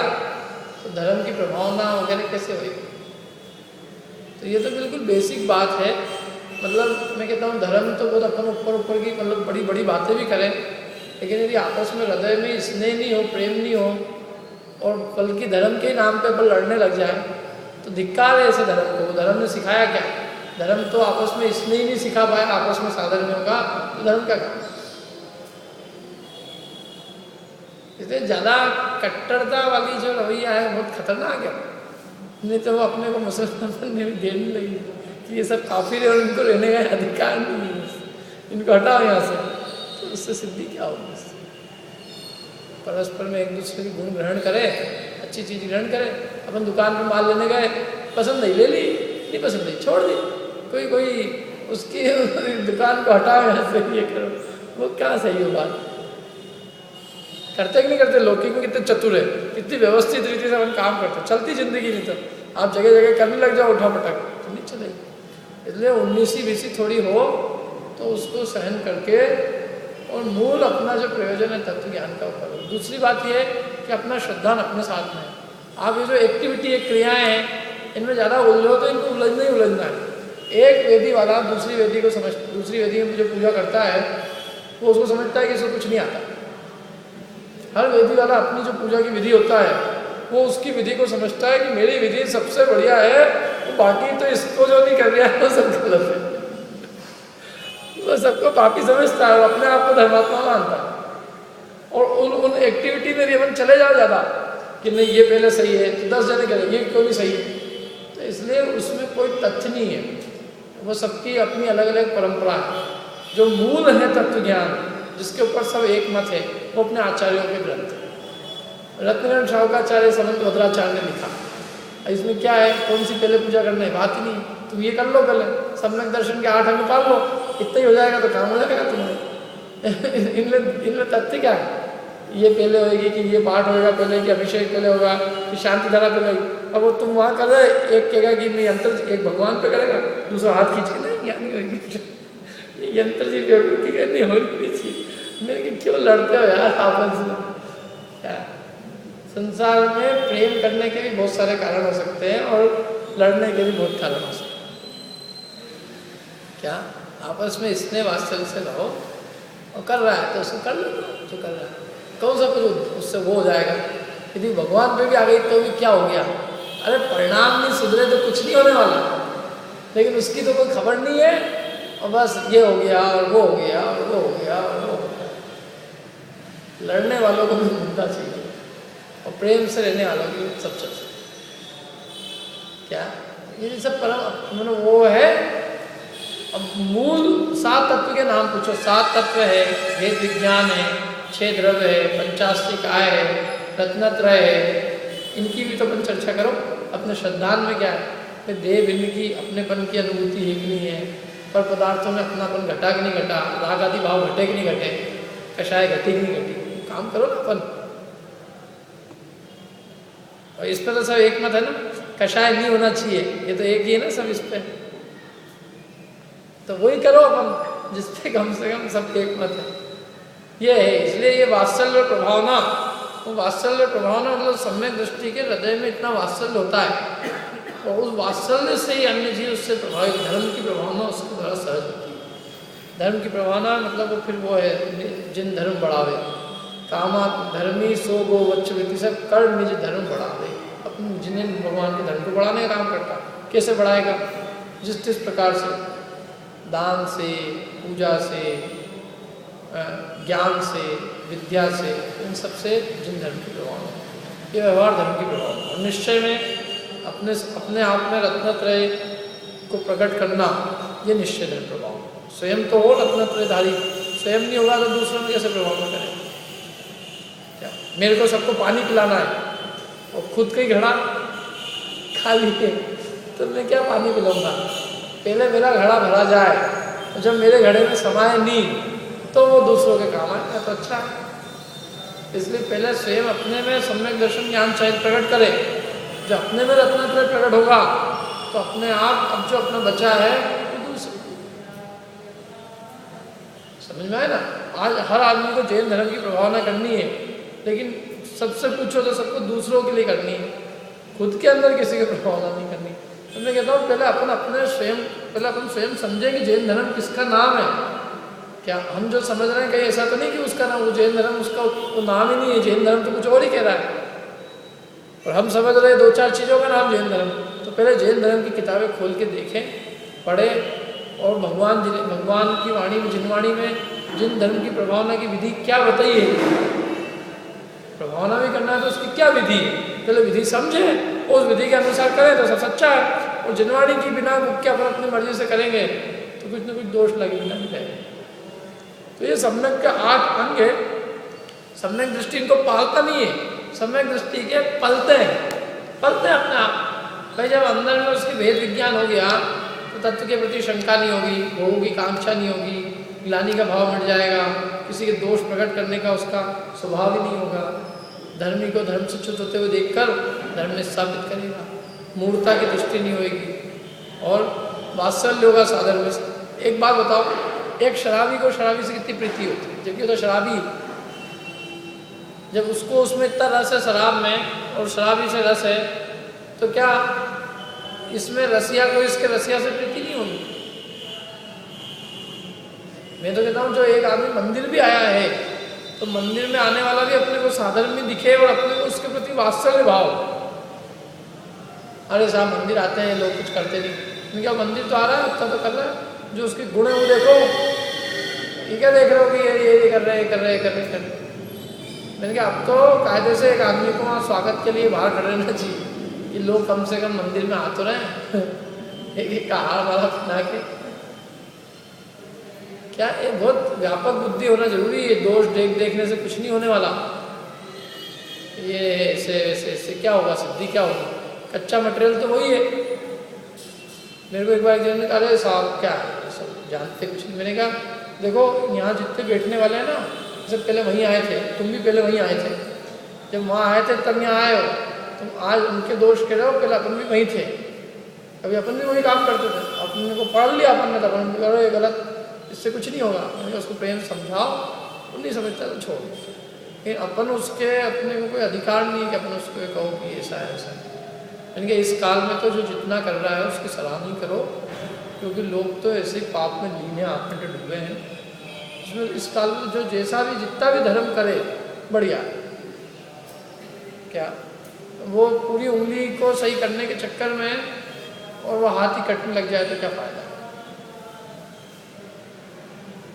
Speaker 1: तो धर्म की प्रभावना वगैरह कैसे होगी? तो ये तो बिल्कुल बेसिक बात है। मतलब मैं कहता हूँ धर्म तो बहुत अपन ऊपर की मतलब बड़ी बड़ी बातें भी करें, लेकिन यदि आपस में हृदय में स्नेह नहीं हो, प्रेम नहीं हो, और बल्कि धर्म के नाम पे अपन लड़ने लग जाए तो धिक्कार है ऐसे धर्म को। धर्म ने सिखाया क्या? धर्म तो आपस में स्नेह नहीं सिखा पाया, आपस में साधर्म्य होगा तो धर्म क्या काम? इसलिए ज़्यादा कट्टरता वाली जो रवैया है बहुत खतरनाक है। नहीं तो वो अपने को मुसलमान ने भी देने लगी कि ये सब काफिर है और इनको रहने का अधिकार नहीं है, इनको हटाओ यहाँ से। तो उससे सिद्धि क्या होगी? परस्पर में एक दूसरे के गुण ग्रहण करे, अच्छी चीज़ ग्रहण करे। अपन दुकान पे माल लेने गए, पसंद नहीं ले ली, नहीं पसंद नहीं छोड़ दी। कोई उसकी दुकान को हटाओ यहाँ से, ये करो, वो क्या सही हो बात? करते कि नहीं करते? लौकिक में कितने चतुर है, कितनी व्यवस्थित रीति से अपन काम करते, चलती जिंदगी। नहीं तो आप जगह जगह करने लग जाओ उठा पटक तो नहीं चलेगी। इसलिए 19वीं थोड़ी हो तो उसको सहन करके और मूल अपना जो प्रयोजन है तत्व ज्ञान का ऊपर हो। दूसरी बात यह है कि अपना श्रद्धान अपने साथ में है। आप ये जो एक्टिविटी है, क्रियाएँ हैं, इनमें ज़्यादा उलझो तो इनको उलझना ही उलझना है। एक वेदी वाला दूसरी वेदी को दूसरी वेदी में जो पूजा करता है वो उसको समझता है कि इसको कुछ नहीं आता। हर वेदी वाला अपनी जो पूजा की विधि होता है वो उसकी विधि को समझता है कि मेरी विधि सबसे बढ़िया है, तो बाकी तो इसको जो नहीं कर रहा है वो सब गलत है। वो सबको पापी समझता है और अपने आप को धर्मात्मा मानता है। और उन एक्टिविटी में अपन चले जाओ ज़्यादा कि नहीं ये पहले सही है तो 10 जने करें, ये क्यों नहीं सही है? तो इसलिए उसमें कोई तथ्य नहीं है। वो सबकी अपनी अलग अलग परंपरा है। जो मूल है तत्व ज्ञान, जिसके ऊपर सब एक मत है, वो अपने आचार्यों के ग्रंथ है। रत्नगण शावकाचार्य समंत भद्राचार्य ने लिखा। इसमें क्या है, कौन सी पहले पूजा करना है, बात ही नहीं। तुम ये कर लो पहले, सम्यक दर्शन के 8 अंग पाल लो, इतना ही हो जाएगा तो काम हो जाएगा तुम्हें। इनमें तथ्य क्या है? ये पहले होएगी कि ये पाठ होएगा पहले, कि अभिषेक पहले होगा, कि शांति धारा पहले होगी। अब वो तुम वहाँ कर रहे, एक कहेगा कि नहीं यंत्र एक भगवान पे करेगा, दूसरा हाथ खींच के नहीं ज्ञानी होगी, यंत्र जी बेवकूफ़ी करनी हो रही थी। मैंने क्यों लड़ते हो यार आपस में? क्या संसार में प्रेम करने के भी बहुत सारे कारण हो सकते हैं और लड़ने के भी बहुत कारण हो सकते हैं। क्या आपस में स्नेह वात्सल्य से रहो, और कर रहा है तो उसको कर लो जो कर रहा है। कौन सा कुछ उससे वो हो जाएगा? यदि भगवान पे भी आ गई तो भी क्या हो गया? अरे परिणाम नहीं सुधरे तो कुछ नहीं होने वाला, लेकिन उसकी तो कोई खबर नहीं है और बस ये हो गया और वो हो गया और वो हो गया और वो हो गया। लड़ने वालों को भी भूलना चाहिए और प्रेम से रहने वालों की सब चल क्या ये सब परम मतलब वो है। अब मूल 7 तत्व के नाम पूछो। 7 तत्व है, वेद विज्ञान है, 6 द्रव्य है, पंचास्तिक आय है, रत्नत्रय है। इनकी भी तो अपन चर्चा करो। अपने श्रद्धान में क्या है? देह भिन्न की अपनेपन की अनुभूति है कि नहीं है? पर पदार्थों में अपनापन घटा कि नहीं घटा? राग आदि भाव घटे कि नहीं घटे? कषाय घटी कि नहीं घटी? काम करो ना अपन। और इस पर तो सब एक मत है ना, कषाय नहीं होना चाहिए, ये तो एक ही है ना सब इस पे। तो वही करो अपन जिस पे कम से कम सब एक मत है। ये है, इसलिए ये वात्सल्य प्रभावना, वो वात्सल्य प्रभावना मतलब सम्यक दृष्टि के हृदय में इतना वात्सल्य होता है और उस वात्सल्य से ही अन्य जीव उससे प्रभावित। धर्म की प्रभावना उसके द्वारा सहज होती है। धर्म की प्रभावना मतलब वो फिर वो है जिन धर्म बढ़ावे, कामा धर्मी सो गो वच्च व्यक्ति सब कर निज धर्म बढ़ावे। अपने जिन्हें भगवान के धर्म को बढ़ाने का काम करता, कैसे बढ़ाएगा? जिस प्रकार से, दान से, पूजा से, ज्ञान से, विद्या से, इन सब से जिन धर्म की प्रभाव, ये व्यवहार धर्म की प्रभाव। और निश्चय में अपने आप में रत्नत्रय को प्रकट करना, ये निश्चय धर्म प्रभाव। स्वयं तो हो रत्नत्रयधारी, स्वयं नहीं होगा तो दूसरों में कैसे प्रभाव न करे। क्या मेरे को सबको पानी पिलाना है और खुद का ही घड़ा खाली है, तो मैं क्या पानी पिलाऊंगा? पहले मेरा घड़ा भरा जाए, और जब मेरे घड़े में समाए नहीं तो वो दूसरों के काम आए तो अच्छा है। इसलिए पहले स्वयं अपने में सम्यक दर्शन ज्ञान शायद प्रकट करे। जब अपने में रत्नत्रय प्रकट होगा तो अपने आप अब जो अपना बचा है वो दूसरे, समझ में आए ना। आज हर आदमी को जैन धर्म की प्रभावना करनी है, लेकिन सबसे पूछो तो सबको दूसरों के लिए करनी है, खुद के अंदर किसी की प्रभावना नहीं करनी। तो मैं कहता हूँ पहले अपन स्वयं समझे कि जैन धर्म किसका नाम है। क्या हम जो समझ रहे हैं कहीं ऐसा तो नहीं कि उसका नाम वो जैन धर्म, उसका वो नाम ही नहीं है, जैन धर्म तो कुछ और ही कह रहा है, और हम समझ रहे हैं 2-4 चीज़ों का नाम जैन धर्म। तो पहले जैन धर्म की किताबें खोल के देखें, पढ़ें, और भगवान की वाणी में, जिनवाणी में जिन धर्म की प्रभावना की विधि क्या बताई है, प्रभावना भी करना है तो उसकी क्या विधि है, पहले विधि समझें, उस विधि के अनुसार करें तो सब सच्चा है। और जिनवाणी की बिना बुक के अपन अपनी मर्जी से करेंगे तो कुछ न कुछ दोष लगे बिना मिलेगा। तो ये सम्यक का 8 अंग है। सम्यक दृष्टि इनको पालता नहीं है, सम्यक दृष्टि के पलते हैं अपने आप। भाई जब अंदर में उसकी भेद विज्ञान हो गया तो तत्व के प्रति शंका नहीं होगी, भोगों की कांक्षा नहीं होगी, ग्लानि का भाव मिट जाएगा, किसी के दोष प्रकट करने का उसका स्वभाव ही नहीं होगा। धर्मी को धर्म से च्युत होते हुए देखकर धर्म में स्थापित करेगा, मूर्खता की दृष्टि नहीं होगी, और वात्सल्य होगा सादर में। एक बात बताओ, एक शराबी को शराबी से कितनी प्रीति होती है, जबकि वो तो शराबी, जब उसको उसमें इतना रस है शराब में और शराबी से रस है, तो क्या इसमें रसिया को इसके रसिया से प्रीति नहीं होगी? मैं तो कहता हूँ जो एक आदमी मंदिर भी आया है तो मंदिर में आने वाला भी अपने को साधारण में दिखे और अपने को उसके प्रति वात्सल्य भाव। अरे साहब मंदिर आते हैं लोग कुछ करते नहीं, मैंने कहा मंदिर तो आ रहा है, उतना तो कर रहा है, जो उसके गुण है वो देखो, ये क्या देख रहे हो कि ये कर रहे। मैंने कहा अब तो कायदे से एक आदमी को वहाँ स्वागत के लिए बाहर खड़े रहना चाहिए कि लोग कम से कम मंदिर में आ तो रहे हैं एक हार वाला बना के। क्या ये बहुत व्यापक बुद्धि होना जरूरी है। दोष देखने से कुछ नहीं होने वाला। ये ऐसे क्या होगा, सिद्धि क्या होगी? कच्चा मटेरियल तो वही है। मेरे को एक बार एक जन ने कहा अरे साहब क्या है सब जानते कुछ नहीं। मैंने कहा देखो यहाँ जितने बैठने वाले हैं ना, सब पहले वहीं आए थे, तुम भी पहले वहीं आए थे, जब वहाँ आए थे तब यहाँ आए हो, तुम आज उनके दोष कह रहे हो, पहले अपन भी वहीं थे, अभी अपन भी वही काम करते थे, अपने को पढ़ लिया अपन ने, तो अपन भी करो ये गलत, इससे कुछ नहीं होगा। मैंने कहा उसको प्रेम समझाओ, वो नहीं समझता तो छोड़। लेकिन अपन उसके अपने को कोई अधिकार नहीं है कि अपन उसको कहो कि ऐसा है ऐसा है। मैंने कहा इस काल में तो जो जितना कर रहा है उसकी सराहना करो, क्योंकि लोग तो ऐसे पाप में लीन है, आप में डूबे हैं। इसमें इस काल में जो जैसा भी जितना भी धर्म करे बढ़िया, क्या वो पूरी उंगली को सही करने के चक्कर में और वो हाथ ही कटने लग जाए तो क्या फायदा?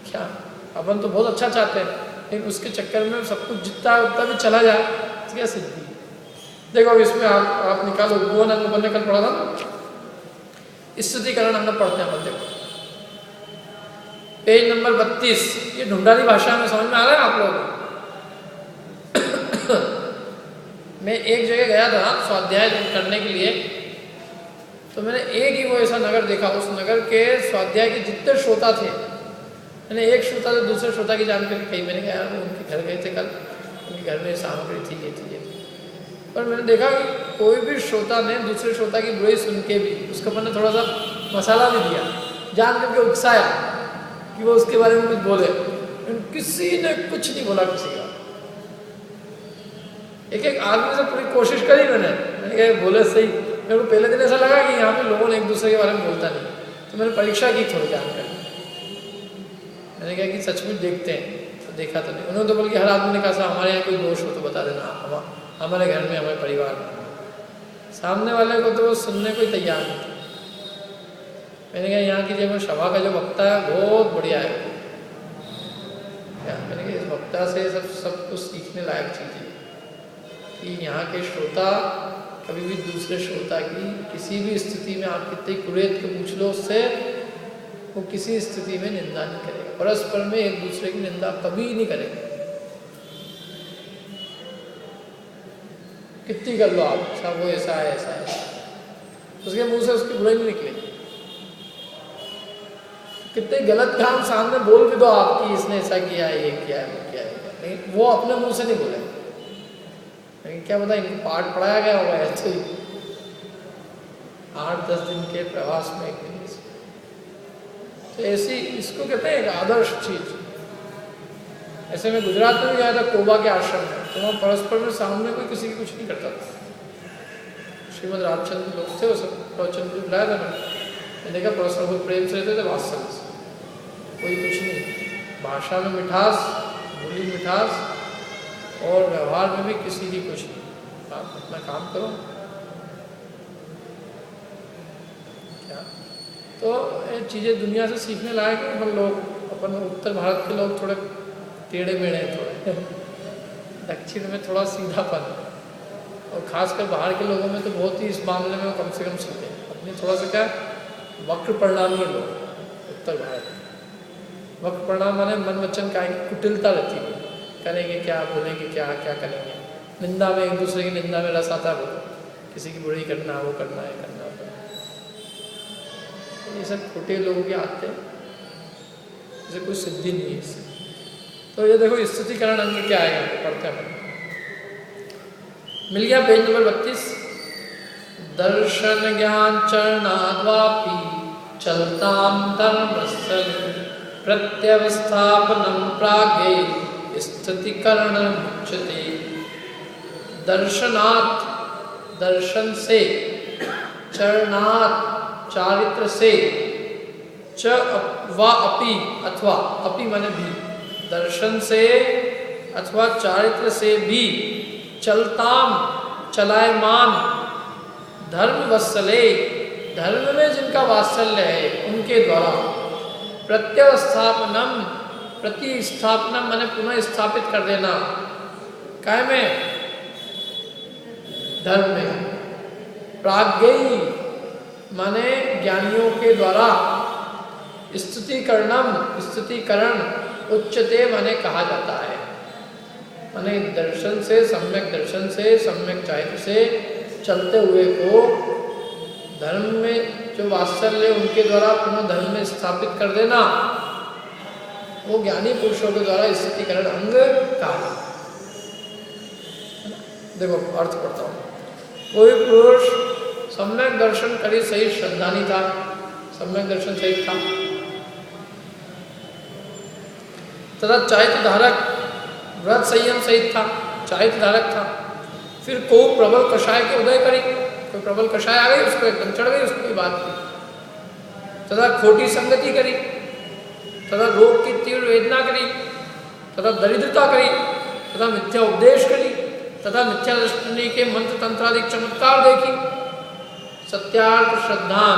Speaker 1: क्या अपन तो बहुत अच्छा चाहते हैं, लेकिन उसके चक्कर में सब कुछ जितना उतना भी चला जाए तो क्या सिद्धि? देखो अब इसमें आप निकालो, वो अंग कल पढ़ा था ना, स्थितिकरण अंग पढ़ते हैं अपन। देखो पेज नंबर 32, ये ढूंढारी भाषा में समझ में आ रहा है आप लोग? मैं एक जगह गया था स्वाध्याय करने के लिए, तो मैंने एक ही वो ऐसा नगर देखा, उस नगर के स्वाध्याय के जितने श्रोता थे, मैंने एक श्रोता से दूसरे श्रोता की जानकारी कही। मैंने कहा यार उनके घर गए थे कल, उनके घर में सामग्री थी ये थी। पर मैंने देखा कि कोई भी श्रोता ने दूसरे श्रोता की बुराई सुन के भी उसको अपन ने थोड़ा सा मसाला भी दिया, जान करके उकसाया कि वो उसके बारे में कुछ बोले। किसी ने कुछ नहीं बोला किसी का। एक एक आदमी से पूरी कोशिश करी मैंने कहा बोले सही। मेरे को पहले दिन ऐसा लगा कि यहाँ पे लोगों ने एक दूसरे के बारे में बोलता नहीं, तो मैंने परीक्षा की थोड़ी जानकारी। मैंने कहा कि सचमुच देखते हैं, तो देखा तो नहीं उन्होंने, तो बल्कि हर आदमी ने कहा हमारे यहाँ कोई दोष हो तो बता देना, हमारे घर में हमारे परिवार में। सामने वाले को तो वो सुनने को ही तैयार नहीं था। मैंने कहा यहाँ की जो सभा का जो वक्ता है बहुत बढ़िया है। क्या मैंने कहा इस वक्ता से सब कुछ सीखने लायक चीज़ है कि यहाँ के श्रोता कभी भी दूसरे श्रोता की किसी भी स्थिति में आप कितनी कुरेद को पूछ लो उससे, वो किसी स्थिति में निंदा नहीं करेगा। परस्पर में एक दूसरे की निंदा कभी नहीं करेगा। कितनी कर लो आप, सब वो ऐसा है ऐसा है, उसके मुंह से उसकी बुराई नहीं निकलेगी। कितने गलत काम सामने बोल भी दो आपकी, इसने ऐसा किया है, ये किया है, वो किया है, लेकिन वो अपने मुंह से नहीं बोलेगा। लेकिन क्या पता इनको पाठ पढ़ाया गया होगा ऐसे ही 8-10 दिन के प्रवास में एक दिन से। तो ऐसी इसको कहते हैं एक आदर्श चीज। ऐसे में गुजरात में भी गया था कोबा के आश्रम में, तो वहाँ परस्पर में सामने कोई किसी की कुछ नहीं करता था। श्रीमद रामचंद्र लोग थे, वो सब प्रवचन को बुलाया था मैंने देखा परस्पर बहुत प्रेम से रहते थे, वात्सल्य से, कोई कुछ नहीं, भाषा में मिठास, बोली मिठास, और व्यवहार में भी किसी की कुछ नहीं। आप अपना काम करो क्या। तो ये चीज़ें दुनिया से सीखने लायक है। अपन लोग, अपन उत्तर भारत के लोग थोड़े टेढ़े मेढ़े हैं, थोड़े दक्षिण में थोड़ा सीधापन, और खासकर बाहर के लोगों में तो बहुत ही इस मामले में कम से कम सीखे। अपने थोड़ा सा क्या वक्र परिणामी लोग उत्तर भारत, वक्र परिणाम माने मन वचन का कुटिलता रहती है, करेंगे क्या, बोलेंगे क्या, क्या करेंगे, निंदा में एक दूसरे की निंदा में रस आता है, किसी की बुराई करना, वो करना है, करना है। ये सब खोटे लोगों की आदतें, इसे कोई सिद्धि नहीं है इससे। तो ये देखो स्थितिकरण अंग क्या आएगा, पढ़ते हैं। मिल गया पेज नंबर 32। दर्शन ज्ञान चरणाद्वापि चलताम धर्मस्थल प्रत्यवस्थापनम प्रागे स्थितिकरणम उच्यते। दर्शनात् दर्शन से, चरणात् चारित्र से, च वा अपि अथवा, अपि माने भी, दर्शन से अथवा चारित्र से भी, चलताम चलायमान, धर्म वत्सले धर्म में जिनका वात्सल्य है उनके द्वारा, प्रत्यवस्थापनम प्रतिस्थापनम माने पुनः स्थापित कर देना, काय में, धर्म में, प्राज्ञेय माने ज्ञानियों के द्वारा, स्तुतिकरणम स्तुतिकरण, उच्चते माने कहा जाता है, माने दर्शन से, सम्यक दर्शन से, सम्यक चारित्र से चलते हुए को धर्म में जो वात्सल्य उनके द्वारा पुनः धर्म में स्थापित कर देना, वो ज्ञानी पुरुषों के द्वारा स्थितिकरण अंग कहा। देखो अर्थ पढ़ता हूँ। कोई पुरुष सम्यक दर्शन करे सही श्रद्धा नहीं था, सम्यक दर्शन सही था, तथा चारित्र धारक व्रत संयम सहित था, चारित्र धारक था। फिर को प्रबल कषाय के उदय करी, कोई प्रबल कषाय आ गई, उसको एकदम चढ़ गई, उसको कोई बात की, तथा खोटी संगति करी, तथा रोग की तीव्र वेदना करी, तथा दरिद्रता करी, तथा मिथ्या उपदेश करी, तथा मिथ्या दृष्टि के मंत्र तंत्रादिक चमत्कार देखी, सत्यार्थ श्रद्धान,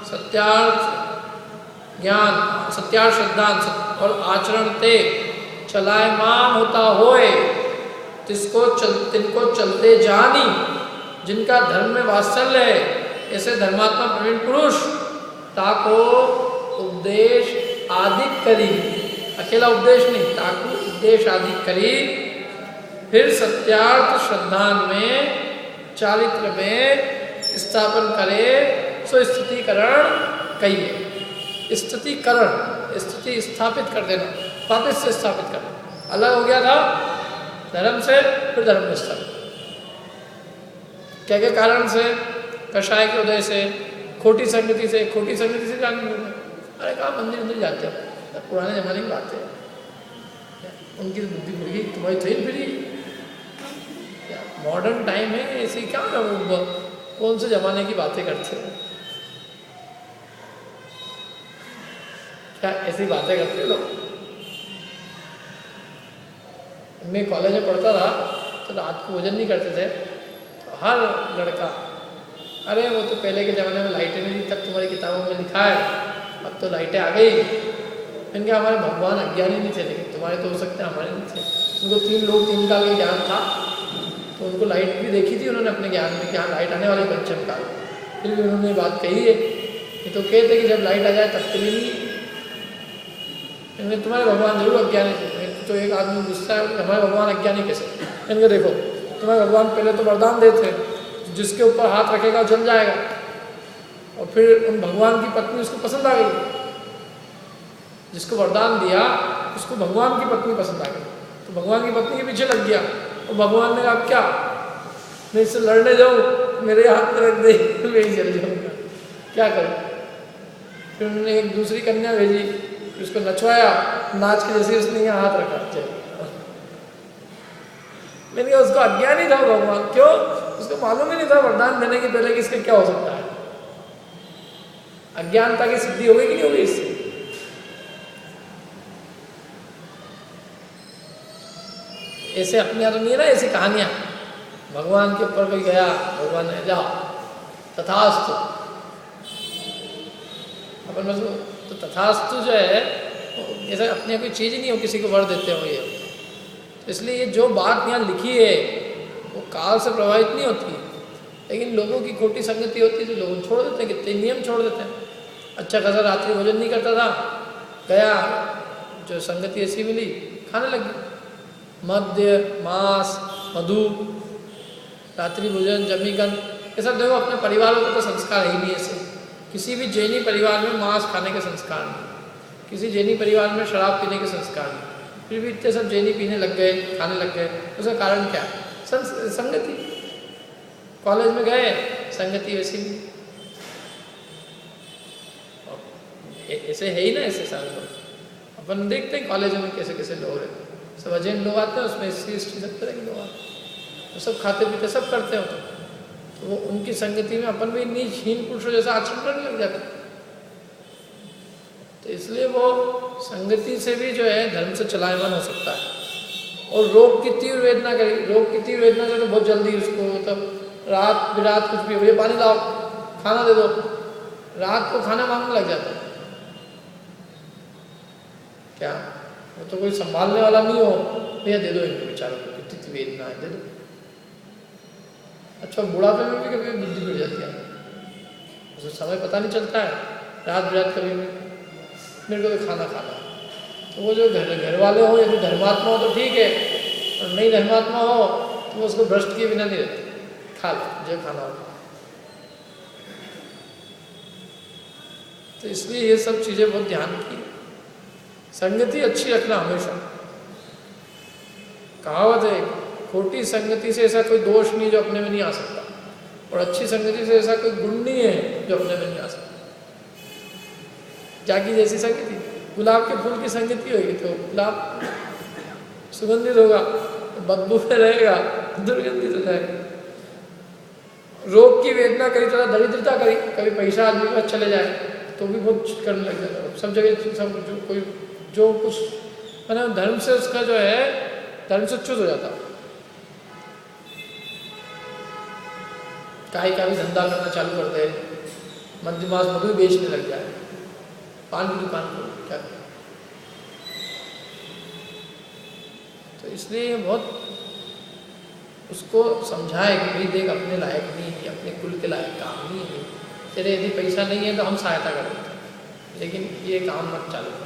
Speaker 1: सत्यार्थ ज्ञान, सत्यार्थ श्रद्धान और आचरण ते चलायमान होता होए, तिनको चलते जानी, जिनका धर्म में वात्सल्य है, ऐसे धर्मात्मा प्रवीण पुरुष ताको उपदेश आदि करी, अकेला उपदेश नहीं, ताको उपदेश आदि करी, फिर सत्यार्थ श्रद्धान में चारित्र में स्थापन करे, सो स्थितिकरण कहिए। स्थितिकरण स्थिति स्थापित कर देना, वापस से स्थापित करना, अलग हो गया था धर्म से, फिर धर्म में स्थापित, क्या क्या कारण से, कषाय के उदय से, खोटी संगति से, खोटी संगति से जाने लगे, अरे कहाँ मंदिर मंदिर जाते हो, पुराने जमाने की बात है, उनकी बुद्धि बुरी, तुम्हारी थी फिरी, मॉडर्न टाइम है, ऐसी क्या कौन से जमाने की बातें करते हो, क्या ऐसी बातें करते लोग। मैं कॉलेज में पढ़ता था तो रात को भोजन नहीं करते थे, तो हर लड़का, अरे वो तो पहले के ज़माने में लाइटें नहीं थी, तब तुम्हारी किताबों में लिखा है, अब तो लाइटें आ गई। इनके हमारे भगवान अज्ञानी नहीं थे, लेकिन तुम्हारे तो हो सकते हैं, हमारे नहीं थे। उनको 3 लोग 3 काल का ज्ञान था, तो उनको लाइट भी देखी थी उन्होंने अपने ज्ञान में कि हाँ लाइट आने वाली पंचम काल, फिर भी उन्होंने बात कही है ये तो कहते कि जब लाइट आ जाए तब के लिए नहीं, तुम्हारे भगवान जरूर अज्ञानी थे। तो एक आदमी गुस्सा है, हमारे भगवान अज्ञानी कैसे? इनके देखो, तुम्हारे भगवान पहले तो वरदान देते हैं, जिसके ऊपर हाथ रखेगा जल जाएगा, और फिर उन भगवान की पत्नी उसको पसंद आ गई, जिसको वरदान दिया उसको भगवान की पत्नी पसंद आ गई, तो भगवान की पत्नी के पीछे लग गया। और भगवान ने कहा क्या, मैं इससे लड़ने जाऊँ, मेरे हाथ में रख दे, मैं ही जल जाऊँगा, क्या करूँ? फिर उन्होंने एक दूसरी कन्या भेजी, उसको नचवाया, नाच के जैसे उसने यहाँ हाथ रखा, चल। मैंने कहा उसको अज्ञानी था भगवान, क्यों? उसको मालूम ही नहीं था वरदान देने के पहले कि इसका क्या हो सकता है। अज्ञानता की सिद्धि होगी कि नहीं होगी इससे? ऐसे अपने यहाँ तो नहीं है ना, ऐसी कहानियां। भगवान के ऊपर कोई गया, भगवान ने जाओ तथास्तु, अपन मतलब तो तथास्तु जो है ऐसा अपने कोई चीज़ ही नहीं हो किसी को वर देते हो ये। तो इसलिए ये जो बात यहाँ लिखी है वो काल से प्रभावित नहीं होती, लेकिन लोगों की खोटी संगति होती है, तो लोग छोड़ देते हैं, कितने नियम छोड़ देते हैं। अच्छा खासा रात्रि भोजन नहीं करता था, गया, जो संगति ऐसी मिली, खाने लगी मद्य, मांस, मधु, रात्रि भोजन, जमीकन, ये सब। देखो अपने परिवारों का तो संस्कार ही नहीं ऐसे। किसी भी जैनी परिवार में मांस खाने के संस्कार नहीं, किसी जैनी परिवार में शराब पीने के संस्कार नहीं, फिर भी इतने सब जैनी पीने लग गए, खाने लग गए। उसका कारण क्या? संगति। कॉलेज में गए, संगति वैसी नहीं, ऐसे है ही ना, ऐसे सारे लोग अपन देखते हैं कॉलेज में कैसे कैसे लोग रहते हैं। सब अजैन लोग आते हैं, उसमें SC ST सब तरह के लोग आते हैं, तो सब खाते पीते सब करते हो, तो वो उनकी संगति में अपन भी नीच हीन पुरुषों जैसा आचरण करने लग जाते हैं। तो इसलिए वो संगति से भी जो है धर्म से चलायमान हो सकता है। और रोग की तीव्र वेदना करी, रोग की तीव्र वेदना से तो बहुत जल्दी उसको मतलब रात बिरात कुछ भी, भैया पानी लाओ, खाना दे दो, रात को खाना मांगने लग जाता है। क्या वो तो कोई संभालने वाला नहीं हो, भैया दे दो इनको बेचारों को, कितनी वेदना है, दे दो। अच्छा बुढ़ापे में भी कभी बुद्धि गिर जाती है, उसे समय पता नहीं चलता है, रात बिरात कभी मेरे को तो खाना खाना। तो वो जो घर वाले हो, यदि धर्मात्मा हो तो ठीक है, और नहीं धर्मात्मा हो तो वो उसको भ्रष्ट किए बिना नहीं रहते, खा लो जो खाना हो। तो इसलिए ये सब चीज़ें बहुत ध्यान की, संगति अच्छी रखना हमेशा। कहावत है, खोटी संगति से ऐसा कोई दोष नहीं जो अपने में नहीं आ सकता, और अच्छी संगति से ऐसा कोई गुण नहीं है जो अपने में नहीं आ सकता। जागी जैसी संगति, गुलाब के फूल की संगति होगी तो गुलाब सुगंधित होगा, बदबू में रहेगा, दुर्गंधित हो जाएगा। रोग की वेदना करी, थोड़ा दरिद्रता करी, कभी पैसा आदमी के पास चले जाए तो भी बहुत करने लग जाएगा। सब जगह सब जो कुछ मतलब धर्म से उसका जो है धर्म से च्युत हो जाता, काई का भी धंधा करना चालू कर दे, मध्य मास मधु बेचने लग जाए, पान की दुकान को क्या। तो इसलिए बहुत उसको समझाए कि भाई देख अपने लायक नहीं है, अपने कुल के लायक काम नहीं है, तेरे यदि पैसा नहीं है तो हम सहायता कर देते हैं, लेकिन ये काम मत चालू कर।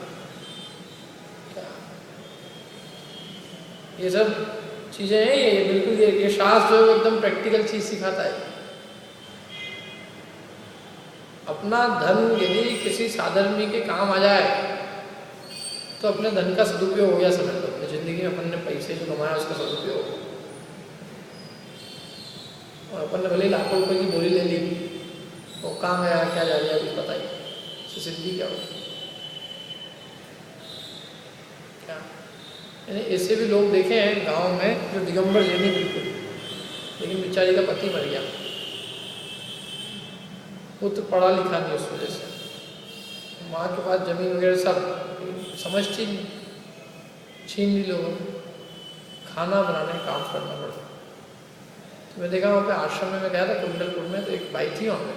Speaker 1: ये सब चीज़ें हैं, ये बिल्कुल ये शास्त्र जो एकदम प्रैक्टिकल चीज़ सिखाता है। अपना धन यदि किसी साधर्मी के काम आ जाए तो अपने धन का सदुपयोग हो गया, समझ लो। अपनी जिंदगी में अपन ने पैसे जो कमाया उसका सदुपयोग, और अपन ने भले लाखों रुपए की बोली ले ली, वो काम आया क्या जा रहा है कुछ पता ही, सिद्धि क्या होगी क्या। यानी ऐसे भी लोग देखे हैं गांव में जो दिगंबर जैनी बिल्कुल, लेकिन बेचारी का पति मर गया, वो तो पढ़ा लिखा नहीं, उस वजह से माँ के पास जमीन वगैरह सब समझती नहीं, छीन ली लोगों ने, खाना बनाने का काम करना पड़ता। तो मैं देखा वहाँ पे आश्रम में मैं गया था कुंडलपुर में, तो एक भाई थी वहाँ पे,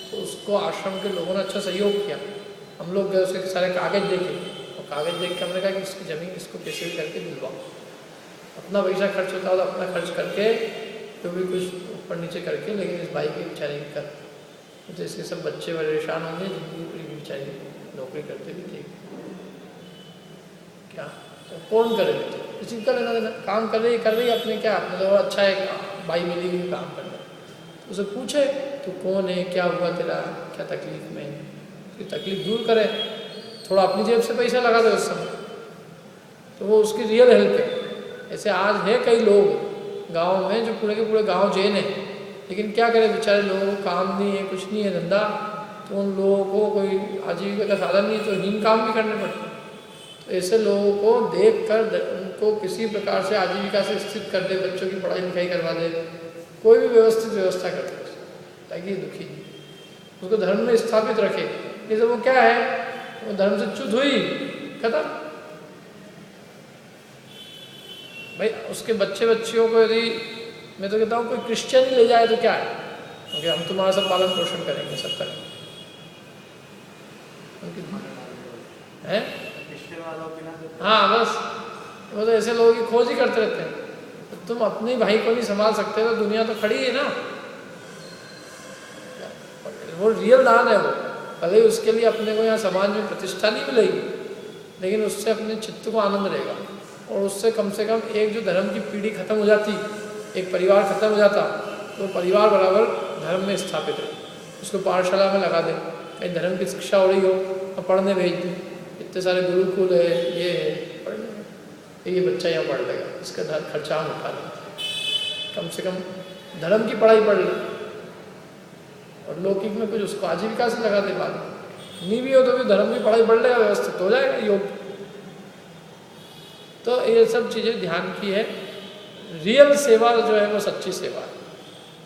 Speaker 1: तो उसको आश्रम के लोगों ने अच्छा सहयोग किया। हम लोग गए, उसके सारे कागज देखे, और कागज देख के हमने कहा कि इसकी ज़मीन इसको कैसे भी करके दिलवाओ, अपना पैसा खर्च होता हो तो अपना खर्च करके जो भी कुछ ऊपर नीचे करके, लेकिन इस भाई की बेचारे की कर। तो इसके सब बच्चे परेशान होंगे, जिंदगी पूरी बेचारी नौकरी करते भी थे, क्या तो कौन करे, किसी का लेना देना, काम कर रही अपने, क्या अपने तो अच्छा है भाई मिली हुई काम करना। तो उसे पूछे तू कौन है, क्या हुआ तेरा, क्या तकलीफ में, उसकी तकलीफ दूर करे, थोड़ा अपनी जेब से पैसा लगा दे उस समय, तो वो उसकी रियल हेल्प है। ऐसे आज है कई लोग गाँव में जो पूरे के पूरे गाँव जैन है, लेकिन क्या करें बेचारे लोगों को काम नहीं है, कुछ नहीं है धंधा, तो उन लोगों को कोई आजीविका का साधन नहीं, तो हीन काम भी करने पड़ते हैं। तो ऐसे लोगों को देख कर उनको किसी प्रकार से आजीविका से स्थित कर दे, बच्चों की पढ़ाई लिखाई करवा दे, कोई भी व्यवस्थित व्यवस्था कर दे ताकि ये दुखी नहीं, उसको धर्म में स्थापित रखे। नहीं तो वो क्या है, वो धर्म से च्युत हुई, खत्म। भाई उसके बच्चियों को यदि मैं तो कहता हूँ कोई क्रिश्चियन ही ले जाए तो क्या है, क्योंकि हम तुम्हारा सब पालन पोषण करेंगे, सब करेंगे हैं। हाँ बस वो तो ऐसे लोगों की खोज ही करते रहते हैं। तो तुम अपने भाई को नहीं संभाल सकते तो दुनिया तो खड़ी है ना। वो रियल दान है, वो भले ही उसके लिए अपने को यहाँ समाज में प्रतिष्ठा नहीं मिलेगी, लेकिन उससे अपने चित्त को आनंद रहेगा, और उससे कम से कम एक जो धर्म की पीढ़ी खत्म हो जाती, एक परिवार खत्म हो जाता, तो परिवार बराबर धर्म में स्थापित है। उसको पाठशाला में लगा दें, कहीं धर्म की शिक्षा हो रही हो और पढ़ने भेज दें, इतने सारे गुरुकुल है, ये है पढ़ने, ये बच्चा यहाँ पढ़ लेगा, इसका खर्चा हम उठा लें, कम से कम धर्म की पढ़ाई पढ़ ले, और लौकिक में कुछ उसको आजीविका से लगा दे। बाद नहीं भी हो तो भी धर्म की पढ़ाई पढ़ लेगा, व्यवस्थित हो जाएगा योग। तो ये सब चीज़ें ध्यान की है। रियल सेवा जो है वो सच्ची सेवा है,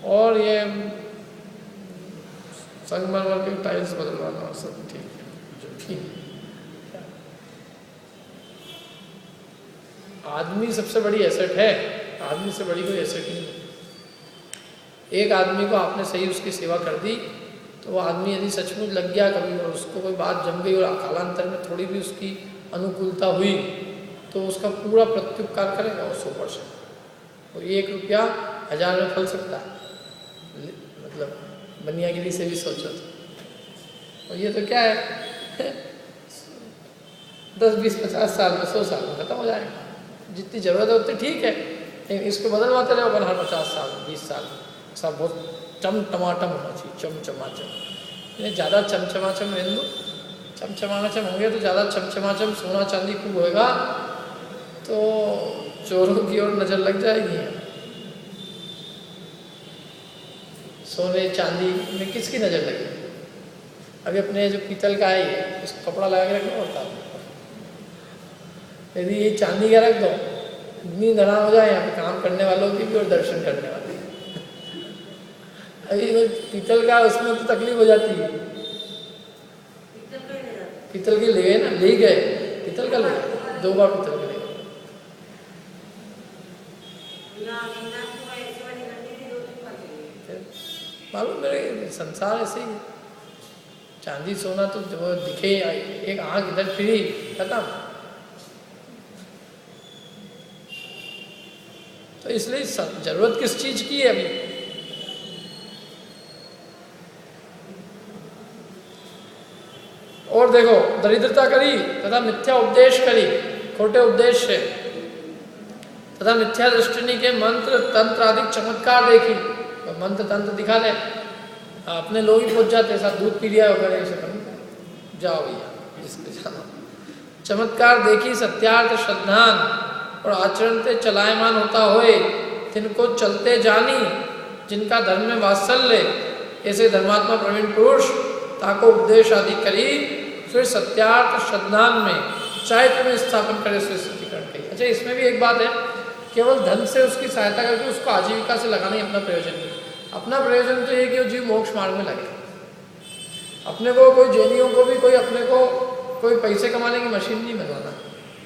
Speaker 1: और ये संगमरमर के टाइल्स बदलवाना सब ठीक है, जो ठीक है। आदमी सबसे बड़ी एसेट है, आदमी से बड़ी कोई एसेट नहीं। एक आदमी को आपने सही उसकी सेवा कर दी, तो वो आदमी यदि सचमुच लग गया कभी और उसको कोई बात जम गई और कालांतर में थोड़ी भी उसकी अनुकूलता हुई, तो उसका पूरा प्रत्युपकार करेगा वो 100%। तो 1 रुपया 1000 में फल सकता है, मतलब बनियागिरी से भी सोचो तो। और ये तो क्या है 10, 20, 50 साल में, 100 साल में खत्म हो जाएगा। जितनी ज़रूरत है उतनी ठीक है, लेकिन इसको बदलवाते रहो हर 50 साल में, 20 साल में। सब बहुत चमटमाटम होना चाहिए, चमचमाचम। ज़्यादा चमचमाचम रहने दो, चमचमाचम होंगे तो ज़्यादा चमचमाचम सोना चांदी खूब होएगा, तो चोरों की ओर नज़र लग जाएगी। सोने चांदी में किसकी नज़र लगेगी? अभी अपने जो पीतल का है इसको कपड़ा लगा के रखना पड़ता है। यदि ये चांदी का रख दो, इतनी धड़ा हो जाए यहाँ पे काम करने वालों की भी और दर्शन करने वाले। अभी पीतल का उसमें तो तकलीफ हो जाती है। पीतल के ले गए ना, ले गए पीतल का, ले 2 बार पीतल का ले गए। मालूम मेरे संसार ऐसे ही, चांदी सोना तो जो दिखे, एक आँख इधर फिरी खत्म। तो इसलिए जरूरत किस चीज की है अभी? और देखो, दरिद्रता करी तथा मिथ्या उपदेश करी, खोटे उपदेश से, तथा मिथ्या दृष्टि के मंत्र तंत्र आदि चमत्कार देखी, तो मंत्र तंत्र दिखा दे, अपने लोग ही पहुंच जाते, साथ दूध पी लिया वगैरह, ऐसे कभी जाओ भैया जिसके जाना। चमत्कार देखी सत्यार्थ श्रद्धान और आचरण से चलायमान होता होए, तिनको चलते जानी, जिनका धर्म में वात्सल्य, ऐसे धर्मात्मा प्रवीण पुरुष ताको उपदेश आदि करी, फिर सत्यार्थ श्रद्धान में चारित्र में स्थापन करे स्थितिकरण कही। अच्छा, इसमें भी एक बात है, केवल धन से उसकी सहायता करके उसको आजीविका से लगाना ही अपना प्रयोजन नहीं। अपना प्रयोजन तो ये कि वो जीव मोक्ष मार्ग में लगे। अपने को कोई जैनियों को भी कोई अपने को कोई पैसे कमाने की मशीन नहीं बनवाना।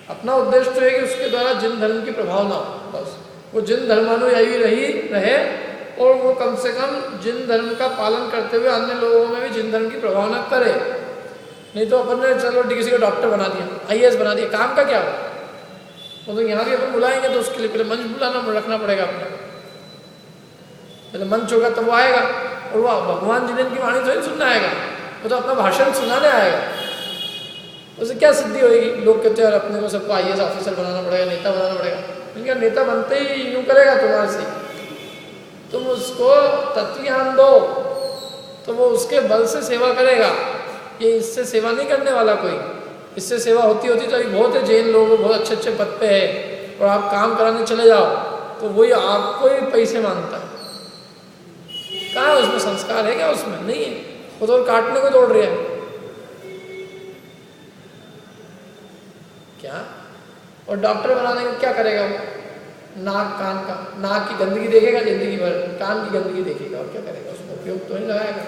Speaker 1: अपना उद्देश्य तो है कि उसके द्वारा जिन धर्म की प्रभाव ना हो, बस वो जिन धर्मानुयायी रहे और वो कम से कम जिन धर्म का पालन करते हुए अन्य लोगों में भी जिन धर्म की प्रभावना करे। नहीं तो अपन ने चलो किसी को डॉक्टर बना दिया, IAS बना दिया, काम का क्या हो? वो तो यहाँ भी अपन बुलाएंगे तो उसके लिए पहले मंच बुलाना रखना पड़ेगा अपने, पहले मंच होगा तब वो आएगा, और वो भगवान जी ने इनकी वाणी थोड़ी सुनना आएगा, वो तो अपना भाषण सुनाने आएगा। उसे क्या सिद्धि होगी? लोग कहते हैं यार अपने को सबको IAS ऑफिसर बनाना पड़ेगा, नेता बनाना पड़ेगा। इनका नेता बनते ही यूँ करेगा तुम्हारे से, तुम उसको तत्व ज्ञान दो तो वो उसके बल से सेवा करेगा। ये इससे सेवा नहीं करने वाला कोई। इससे सेवा होती होती तो अभी बहुत है जैन लोग बहुत अच्छे अच्छे पद पे है, और आप काम कराने चले जाओ तो वही आपको ही पैसे मांगता है। कहाँ है उसमें संस्कार? है क्या उसमें? नहीं है। वो तो काटने को दौड़ रहा है क्या? और डॉक्टर बनाने को क्या करेगा वो? नाक कान का, नाक की गंदगी देखेगा जिंदगी भर, कान की गंदगी देखेगा, और क्या करेगा? उसमें उपयोग तो नहीं लगाएगा,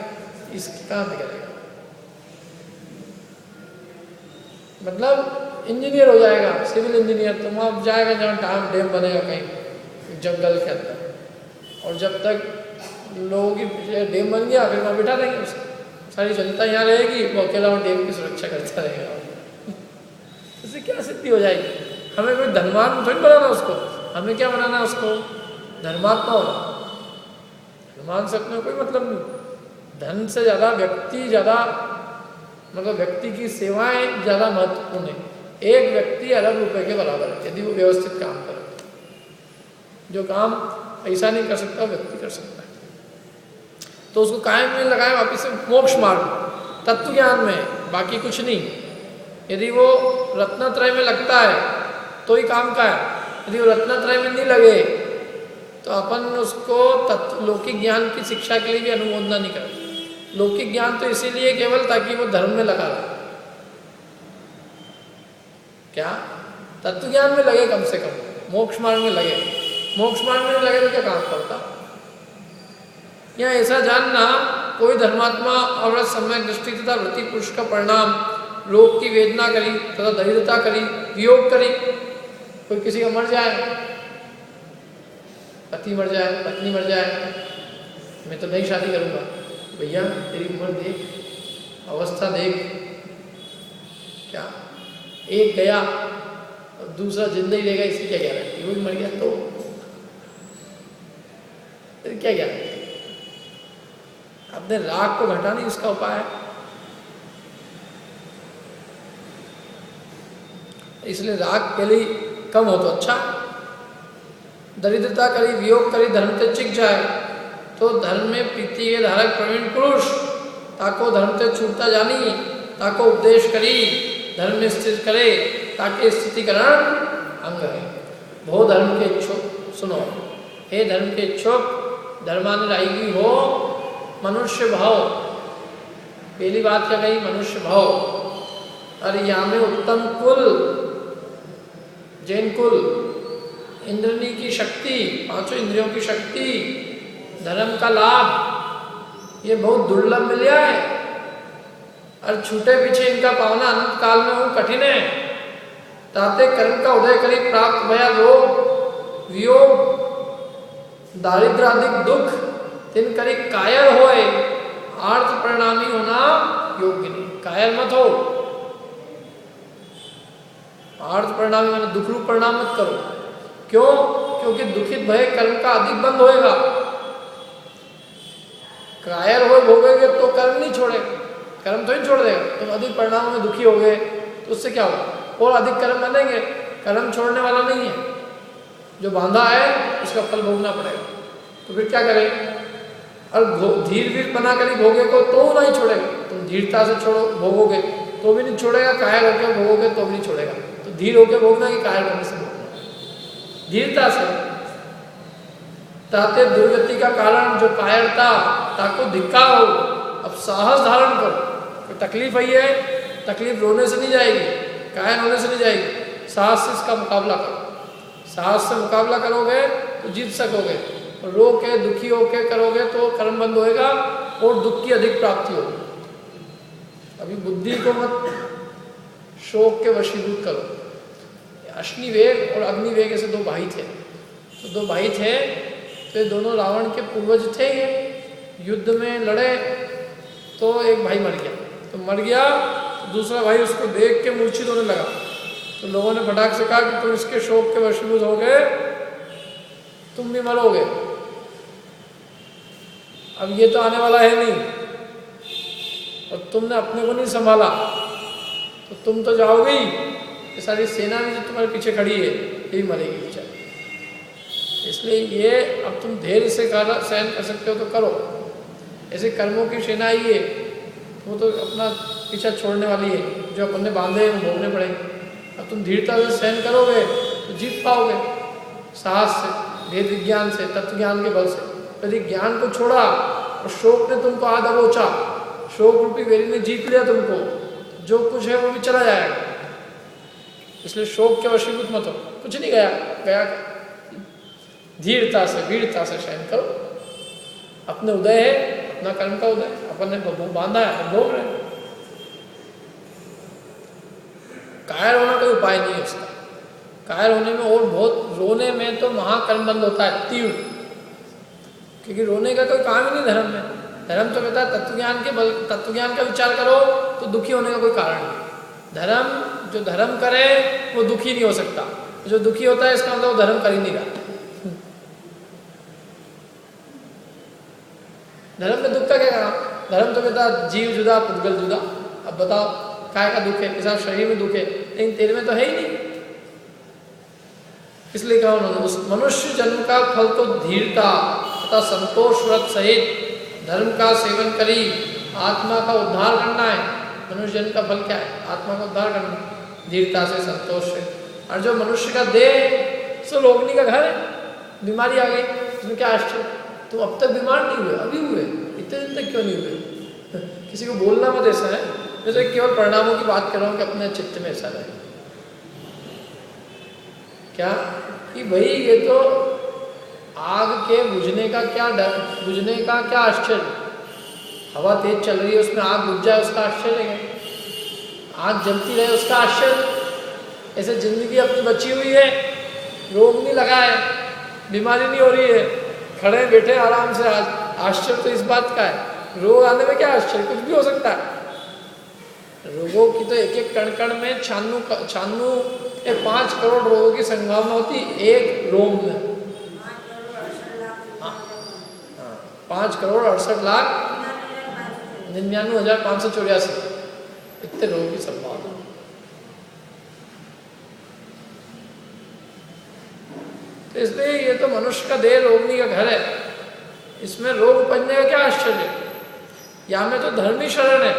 Speaker 1: इसकी कहाँ पे करेगा? मतलब इंजीनियर हो जाएगा, सिविल इंजीनियर, तो वहाँ जाएगा जहाँ डैम बनेगा कहीं जंगल के अंदर, और जब तक लोगों की डैम बन गया फिर वहाँ बिठा देंगे उसे, सारी जनता यहाँ रहेगी, वो अकेला वहाँ डैम की सुरक्षा करता रहेगा। इससे क्या सिद्धि हो जाएगी? हमें कोई धनवान थोड़ी बनाना उसको, हमें क्या बनाना उसको? धर्मात्मा होना। धनवान से अपने कोई मतलब नहीं। धन से ज़्यादा व्यक्ति ज़्यादा, मतलब व्यक्ति की सेवाएं ज़्यादा महत्वपूर्ण है। एक व्यक्ति अरब रुपए के बराबर है यदि वो व्यवस्थित काम करे। जो काम पैसा नहीं कर सकता व्यक्ति कर सकता है, तो उसको कायम में लगाए वापिस से मोक्ष मार्ग, तत्व ज्ञान में, बाकी कुछ नहीं। यदि वो रत्नत्रय में लगता है तो ही काम का है, यदि वो रत्नत्रय में नहीं लगे तो अपन उसको तत्व लौकिक ज्ञान की शिक्षा के लिए भी अनुमोदना नहीं करते। लौकिक ज्ञान तो इसीलिए केवल ताकि वो धर्म में लगा रहे। क्या तत्व ज्ञान में लगे, कम से कम मोक्ष मार्ग में लगे। मोक्ष मार्ग में लगे तो क्या काम करता? यहाँ ऐसा जानना, कोई धर्मात्मा अवृत सम्यक दृष्टि तथा वृत्ति पुरुष का परिणाम रोग की वेदना करी तथा दरिद्रता करी, वियोग करी। कोई किसी का मर जाए, पति मर जाए, पत्नी मर जाए, मैं तो नई शादी करूँगा। भैया तेरी उम्र देख, अवस्था देख, क्या एक गया और दूसरा जिंदा ही रहेगा, इसकी क्या गारंटी? वो भी मर गया तो क्या गारंटी? अपने राग को घटाने इसका उपाय है। इसलिए राग पहले ही कम हो तो अच्छा। दरिद्रता करी, वियोग करी, धर्म ते चिक जाए, तो धर्म में प्रीति के धारक प्रवीण पुरुष ताको धर्म ते छूटता जानी, ताको उपदेश करी, धर्म में स्थित करे, ताकि स्थितिकरण अंग है। भो धर्म के इच्छुक सुनो, हे धर्म के इच्छुक, धर्मानुरागी हो मनुष्य भाव। पहली बात क्या कही? मनुष्य भाव। अरे यहाँ में उत्तम कुल, जैन कुल, इंद्रनी की शक्ति, पांचों इंद्रियों की शक्ति, धर्म का लाभ, ये बहुत दुर्लभ मिला है। और छूटे पीछे इनका पावना अनंत काल में वो कठिन है। ताते कर्म का उदय करी प्राप्त भया रोग वियोग दारिद्र आदि दुख, तिन करी कायर होए, आर्थ परिणामी होना योग्य नहीं। कायर मत हो, आर्थ परिणामी मैंने दुख रूप परिणाम मत करो। क्यों? क्योंकि दुखित भय कर्म का अधिक बंद होएगा। कायर हो भोगेंगे तो कर्म नहीं छोड़ेगा, कर्म तो ही छोड़ देगा। तुम अधिक परिणामों में दुखी हो गए तो उससे क्या होगा? और अधिक कर्म बनेंगे। कर्म छोड़ने वाला नहीं है, जो बांधा है उसका फल भोगना पड़ेगा। तो फिर क्या करें? और धीर वीर बना कर ही भोगे को तो नहीं छोड़ेगा। तुम धीरता से छोड़ो, भोगोगे तो भी नहीं छोड़ेगा, कायर होकर भोगोगे तो भी नहीं छोड़ेगा। तो धीर होकर भोगना कि कायर होने से भोगना? धीरता से। ताते दुर्गति का कारण जो कायरता, ताको धिक्काओ, अब साहस धारण करो। कोई तकलीफ आई है, तकलीफ रोने से नहीं जाएगी, कायर होने से नहीं जाएगी, साहस से इसका मुकाबला करो। साहस से मुकाबला करोगे तो जीत सकोगे। रो के दुखी होके करोगे तो कर्म बंद होएगा और दुख की अधिक प्राप्ति होगी। अभी बुद्धि को मत शोक के वशीभूत करो। अश्निवेग और अग्निवेग ऐसे दो भाई थे। तो दो भाई थे, तो ये दोनों रावण के पूर्वज थे। ये युद्ध में लड़े तो एक भाई मर गया। तो मर गया तो दूसरा भाई उसको देख के मूर्छित होने लगा। तो लोगों ने फटाक से कहा कि तुम इसके शोक के वशीभूत हो गए, तुम भी मरोगे। अब ये तो आने वाला है नहीं, और तुमने अपने को नहीं संभाला तो तुम तो जाओगे ही, ये सारी सेना भी जो तुम्हारे पीछे खड़ी है ये भी मरेगी बेचारी। इसलिए ये अब तुम धैर्य से सहन कर सकते हो तो करो। ऐसे कर्मों की सेना ही है, वो तो अपना पीछा छोड़ने वाली है, जो अपन ने बांधे हैं वो भोगने पड़ेंगे। अब तुम धीरता से सहन करोगे तो जीत पाओगे, साहस से, भेद विज्ञान से, तत्व ज्ञान के बल से। यदि ज्ञान को छोड़ा और शोक ने तुमको आधा दबोचा, शोक रूपी वेरी ने जीत लिया तुमको, जो कुछ है वो भी चला जाएगा। इसलिए शोक के वशीभूत मत हो, कुछ नहीं गया, गया धीरता से वीरता से सहन करो। अपने उदय है, अपना कर्म का उदय, अपन ने बांधा है, अपन भोग रहे हैं। कायर होना कोई उपाय नहीं है उसका। कायर होने में और बहुत, रोने में तो महाकर्म बंद होता है तीव्र, क्योंकि रोने का कोई काम ही नहीं धर्म में। धर्म तो कहता है तत्वज्ञान के बल, तत्वज्ञान का विचार करो तो दुखी होने का कोई कारण नहीं। धर्म जो धर्म करे वो दुखी नहीं हो सकता, जो दुखी होता है इसका मतलब वो धर्म कर ही नहीं रहा। धर्म में दुख का क्या काम? धर्म तो कहता जीव जुदा पुद्गल जुदा। अब बताओ काय का दुख है? किसी शरीर में दुख है, लेकिन तेरे में तो है ही नहीं। इसलिए कहा उन्होंने मनुष्य जन्म का फल तो धीरता तथा संतोष व्रत सहित धर्म का सेवन करी आत्मा का उद्धार करना है। मनुष्य जन्म का फल क्या है? आत्मा का उद्धार करना, धीरता से, संतोष से। और जो मनुष्य का देह सो रोगनी का घर है, बीमारी आ गई, उसमें क्या आश्चर्य? तुम अब तक बीमार नहीं हुए, अभी हुए, इतने दिन तक क्यों नहीं हुए? किसी को बोलना मत ऐसा है, मैं तो केवल परिणामों की बात कर रहा हूँ कि अपने चित्त में ऐसा रहे। क्या कि भाई ये तो आग के बुझने का क्या डर, बुझने का क्या आश्चर्य? हवा तेज चल रही है, उसमें आग बुझ जाए उसका आश्चर्य है? आग जलती रहे उसका आश्चर्य? ऐसे जिंदगी अपनी बची हुई है, रोग नहीं लगा है, बीमारी नहीं हो रही है, खड़े बैठे आराम से, आश्चर्य तो इस बात का है। रोग आने में क्या आश्चर्य? कुछ भी हो सकता है। रोगों की तो एक एक कण कण में 5 करोड़ रोगों की संभावना होती एक रोग में। 5,68,99,584 इतने रोगों की संभावना। तो इसलिए ये तो मनुष्य का देह रोगनी का घर है, इसमें रोग उपजने का क्या आश्चर्य? यहाँ में तो धर्म ही शरण है,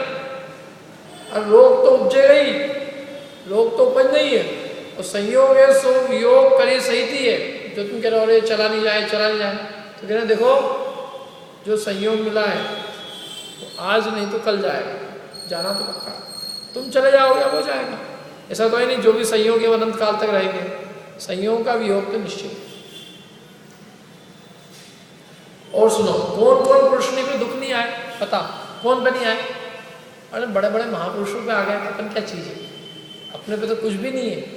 Speaker 1: और रोग तो उपजेगा ही, रोग तो उपज नहीं है। और संयोग है सो योग करे सही थी है। जो तुम कह रहे हो चला नहीं जाए, चला नहीं जाए, तो कह रहे देखो जो संयोग मिला है तो आज नहीं तो कल जाएगा, जाना तो पक्का। तुम चले जाओगे अब हो जाएगा, ऐसा तो है नहीं। जो भी संयोग है अनंत काल तक रहेंगे, संयोग का वियोग तो निश्चित। और सुनो, कौन कौन पुरुष ने भी दुख नहीं आए? पता कौन पे नहीं आए? अरे बड़े बड़े महापुरुषों पे आ गए। अपन क्या चीज है? अपने पे तो कुछ भी नहीं है।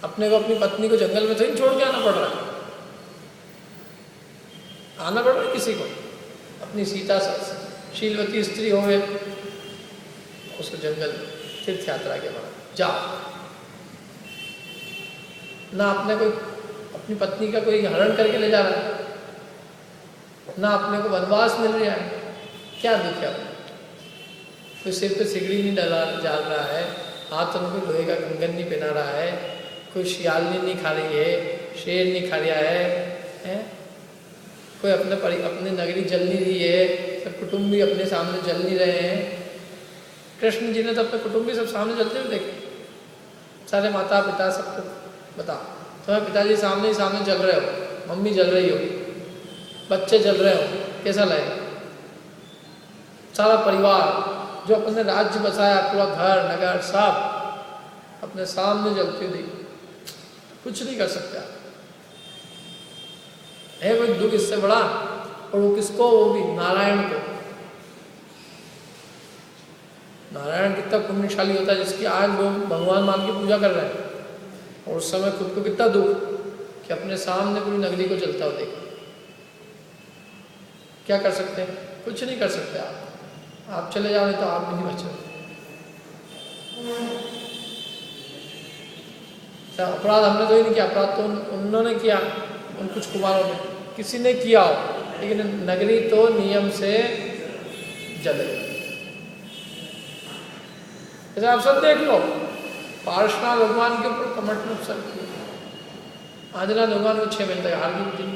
Speaker 1: अपने को अपनी पत्नी को जंगल में तो ही छोड़ के आना पड़ रहा है, आना पड़ रहा है किसी को। अपनी सीता शीलवती स्त्री हो गए, उसको जंगल तीर्थ यात्रा के बाद जाओ ना। अपने कोई अपनी पत्नी का कोई हरण करके ले जा रहा है, ना अपने को वनवास मिल रहा है। क्या दुख है? कोई सिर पे सिगड़ी नहीं डाल रहा है, हाथों में कोई लोहे का कंगन नहीं पहना रहा है, कोई शियालनी नहीं खा रही है, शेर नहीं खा रहा है? कोई अपने नगरी जल नहीं रही है, सब कुटुंब भी अपने सामने जल नहीं रहे हैं। कृष्ण जी ने तो अपने कुटुंब भी सब सामने जलते हुए देखे, सारे माता पिता सबको। बताओ, तुम्हारे पिताजी सामने ही सामने जल रहे हो, मम्मी जल रही हो, बच्चे जल रहे हो, कैसा लगेगा? सारा परिवार जो अपने राज्य बसाया, पूरा घर नगर सब अपने सामने जलते हुए देखे, कुछ नहीं कर सकते आप। है कोई दुख इससे बड़ा? और वो किसको? वो भी नारायण को। नारायण कितना पुण्यशाली होता है जिसकी आज लोग भगवान मान के पूजा कर रहे हैं, और उस समय खुद को कितना दुख कि अपने सामने पूरी नगरी को जलता हुआ देखा। क्या कर सकते हैं? कुछ नहीं कर सकते आप चले जाओ, नहीं तो आप भी नहीं बचोगे। अपराध हमने तो ही नहीं किया, अपराध तो उन्होंने किया, उन कुछ कुमारों ने, किसी ने किया हो। लेकिन नगरी तो नियम से जले। जैसे आप सब देख लो, पार्श्वनाथ भगवान के ऊपर कमंडल उत्सर्ग किया, आदिनाथ भगवान को 6 महीने तक हार भी दिन।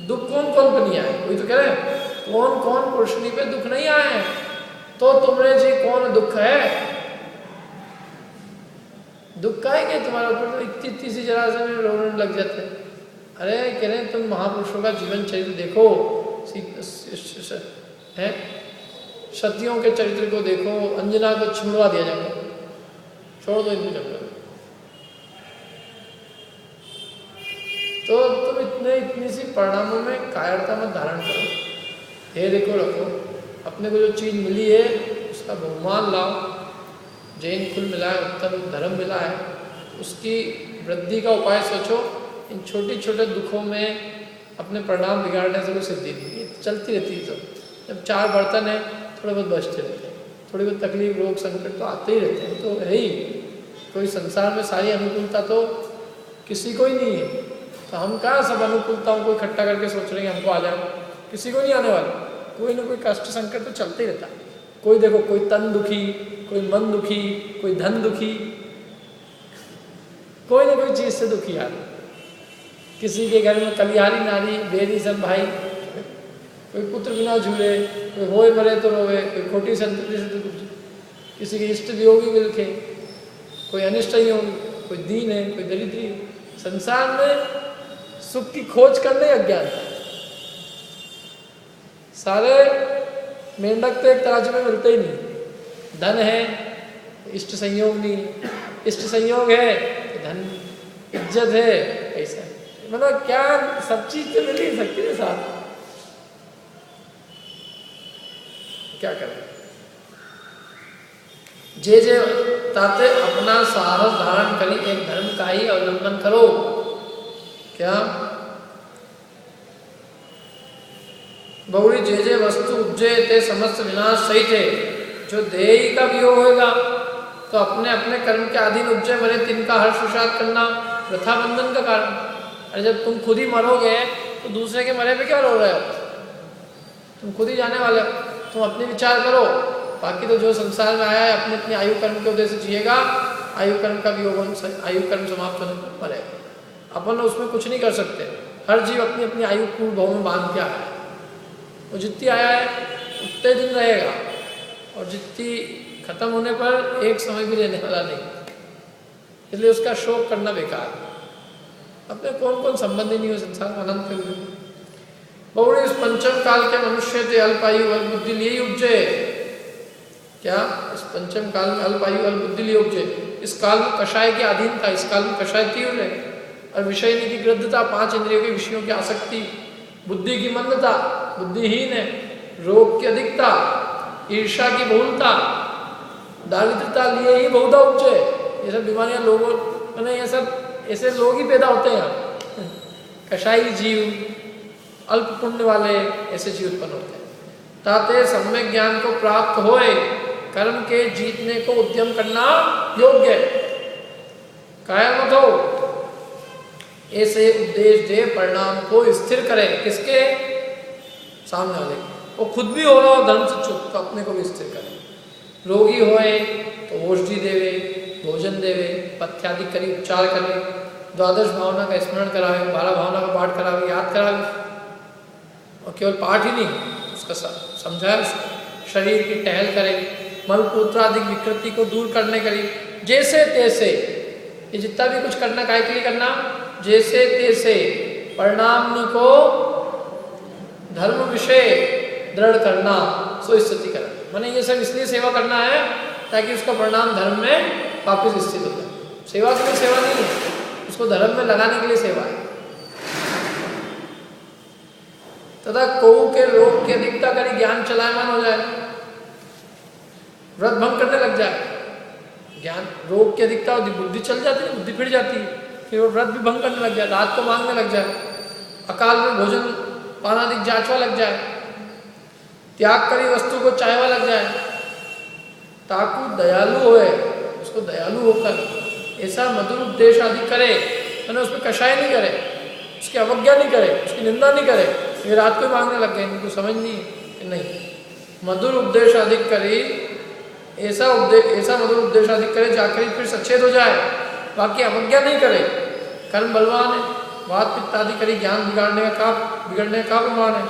Speaker 1: दुख कौन कौन पे नहीं आए? वही तो कह रहे हैं, कौन कौन पुरुषनी पे दुख नहीं आए हैं। तो तुमने जी कौन दुख है? दुख आएंगे तुम्हारे ऊपर तो इतनी सी जरा से रोने लग जाते हैं। अरे कह रहे हैं तुम महापुरुषों का जीवन चरित्र देखो, है सतियों के चरित्र को देखो, अंजना को छुड़वा दिया जाएगा, छोड़ दो इनको जंगल। तो तुम इतनी सी परिणामों में कायरता मत धारण करो, हे देखो रखो, अपने को जो चीज़ मिली है उसका बहुमान लाओ। जैन कुल मिला है, उत्तम धर्म मिला है, उसकी वृद्धि का उपाय सोचो। इन छोटे छोटे दुखों में अपने परिणाम बिगाड़ने से कोई सिद्धि नहीं, चलती रहती है। तो जब 4 बर्तन है, थोड़े बहुत बचते रहते हैं, थोड़ी बहुत तकलीफ रोग संकट तो आते ही रहते हैं। तो है ही, कोई संसार में सारी अनुकूलता तो किसी को ही नहीं है। तो हम कहाँ सब अनुकूलताओं को इकट्ठा करके सोच रहे हैं हमको आ जाए, किसी को नहीं आने वाला। कोई ना कोई कष्ट संकट तो चलते ही रहता है। कोई देखो, कोई तन दुखी, कोई मन दुखी, कोई धन दुखी, कोई ना कोई चीज़ से दुखी आ रहा। किसी के घर में कलिहारी नारी बेरी सब भाई, कोई पुत्र बिना झूले, कोई होए मरे तो रोवे, कोई खोटी संतति से दुख, किसी के इष्ट वियोगी मिलके, कोई अनिष्ट योगी, कोई दीन है, कोई दरिद्री है। संसार में सुख की खोज करने अज्ञानता है। सारे मेंढक तो एक तराजू में मिलते ही नहीं। धन है, इष्ट संयोग नहीं, इष्ट संयोग है तो धन, इज्जत है, ऐसा मतलब क्या सब चीज तो मिल ही सकती है साथ। क्या करें? जे जे ताते अपना साहस धारण करी, एक धर्म का ही अवलंबन करो। क्या बहुरी जे जे वस्तु उपजे ते समस्त विनाश सही थे। जो देही का वियोग होगा तो अपने अपने कर्म के अधीन उपजे मरे, तिनका हर्ष विषाद करना वृथा बंधन का कारण। अरे जब तुम खुद ही मरोगे तो दूसरे के मरे पे क्या रो रहे हो? तुम खुद ही जाने वाले हो। तुम अपने विचार करो। बाकी तो जो संसार में आया है अपने अपनी आयु कर्म के उद्देश्य जिएगा, आयु कर्म का वियोग, आयु कर्म समाप्त होने पर मरेगा। अपन उसमें कुछ नहीं कर सकते। हर जीव अपनी अपनी आयु पूर्ण भाव में बांध के आया है। वो जितनी आया है उतने दिन रहेगा, और जितनी खत्म होने पर एक समय भी रहने वाला नहीं। इसलिए उसका शोक करना बेकार है। अपने कौन कौन संबंधी नहीं हो संसार में अनंत के हुए। बहुड़ी इस पंचम काल के मनुष्य थे अल्पायु अल्पबुद्धि लिए उपजे। क्या इस पंचम काल में अल्पायु अल्पबुद्धि लिए उपजे? इस काल में कषाय के अधीन था, इस काल में कषाय तीव्र है, और विषय की गृद्धता, 5 इंद्रियों के विषयों की आसक्ति, बुद्धि की मंदता, बुद्धिहीन है, रोग की अधिकता, ईर्ष्या की बहुलता, दारिद्रता लिए ही बहुधा उपजे। ये सब बीमारियां लोगों मैंने ये सब ऐसे लोग ही पैदा होते हैं यहाँ। कषाई जीव, अल्प पुण्य वाले ऐसे जीव उत्पन्न होते हैं। ताते सम्यक ज्ञान को प्राप्त होए, कर्म के जीतने को उद्यम करना योग्य है। कायर मत हो, ऐसे उपदेश दे, परिणाम को स्थिर करे। किसके? सामने वाले। वो खुद भी हो रहा हो धर्म से चुप तो अपने को भी स्थिर करे। रोगी होए तो औषधि देवे, भोजन देवे, पथ्यादि करी, उपचार करे, द्वादश भावना का स्मरण करावे, 12 भावना का पाठ करावे, याद करावे। और केवल पाठ ही नहीं, उसका समझाए, शरीर की टहल करे, मलपूत्रादि विकृति को दूर करने करी, जैसे तैसे। ये जितना भी कुछ करना काय के लिए करना, जैसे तैसे परिणाम को धर्म विषय दृढ़ करना, सो स्थिति करना। मैंने ये सब इसलिए सेवा करना है ताकि उसका परिणाम धर्म में वापिस स्थित हो जाए। सेवा के लिए सेवा नहीं है, उसको धर्म में लगाने के लिए सेवा है। तथा कौ के रोग की अधिकता करी, ज्ञान चलायमान हो जाए, व्रत भंग करने लग जाए। ज्ञान रोग की अधिकता होती, बुद्धि चल जाती है, बुद्धि फिर जाती है, फिर वो व्रत भी भंग करने लग जाए, रात को मांगने लग जाए, अकाल में भोजन पानादिक जांचवा लग जाए, त्याग करी वस्तु को चाहवा लग जाए। ताकू दयालु होए, उसको दयालु होकर ऐसा मधुर उपदेश आदि करे, मैंने उसमें कषाय नहीं करे, उसकी अवज्ञा नहीं करे, उसकी निंदा नहीं करे, ये रात को ही मांगने लग गए, इनको समझ नहीं है कि नहीं मधुर उपदेश अधिक करी, ऐसा मधुर उपदेश अधिक करे जाकर फिर सचेत हो जाए, बाकी अवज्ञा नहीं करे। कर्म बलवान है, वाद पित्त आदि करी, ज्ञान बिगड़ने का प्रमाण है।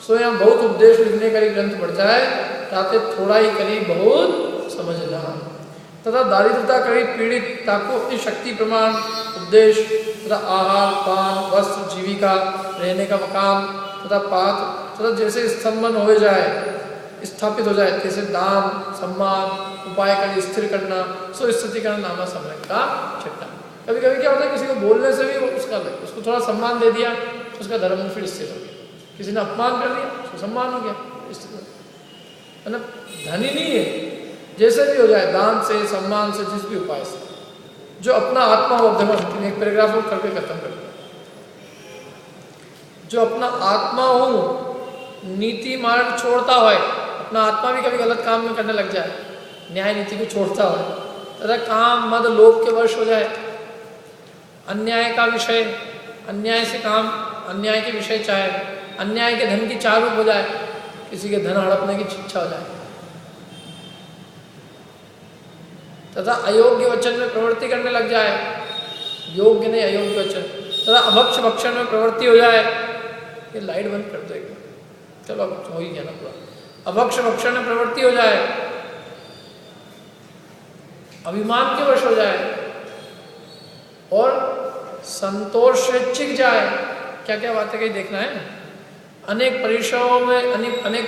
Speaker 1: सो यहाँ बहुत उपदेश लिखने करी ग्रंथ बढ़ता है, ताते थोड़ा ही करी बहुत समझना। तथा दारिद्रता करी पीड़ित ताको अपनी शक्ति प्रमाण उपदेश तथा आहार पान वस्त्र जीविका रहने का मकाम तथा पात्र तथा जैसे स्तंभन हो जाए, स्थापित हो जाए, जैसे दान सम्मान उपाय कर स्थिर करना, सो स्थिति करना नामा समय का छठा। कभी कभी क्या होता है, किसी को बोलने से भी उसको थोड़ा सम्मान दे दिया, उसका धर्म फिर स्थिर हो गया। किसी ने अपमान कर दिया, उसको सम्मान हो गया, मतलब धनी नहीं है, जैसे भी हो जाए दान से सम्मान से जिस भी उपाय से, जो अपना आत्मा हो। देखो एक पैराग्राफ को करके खत्म कर दिया। जो अपना आत्मा हो नीति मार्ग छोड़ता है, अपना आत्मा भी कभी गलत काम में करने लग जाए, न्याय नीति को छोड़ता है, तथा काम मद लोभ के वश हो जाए, अन्याय का विषय, अन्याय से काम, अन्याय के विषय चाहे, अन्याय के धन की चाह रूप हो जाए, किसी के धन हड़पने की इच्छा हो जाए, तथा अयोग्य वचन में प्रवृत्ति करने लग जाए, योग्य नहीं अयोग्य वचन, तथा अभक्ष भक्षण में प्रवृत्ति हो जाए। ये लाइट बंद कर दो, चलो अब हो ही गया ना पूरा। अभक्ष भक्षण में प्रवृत्ति हो जाए, अभिमान के वश हो जाए, और संतोष से चिक जाए। क्या क्या बातें कहीं देखना है। अनेक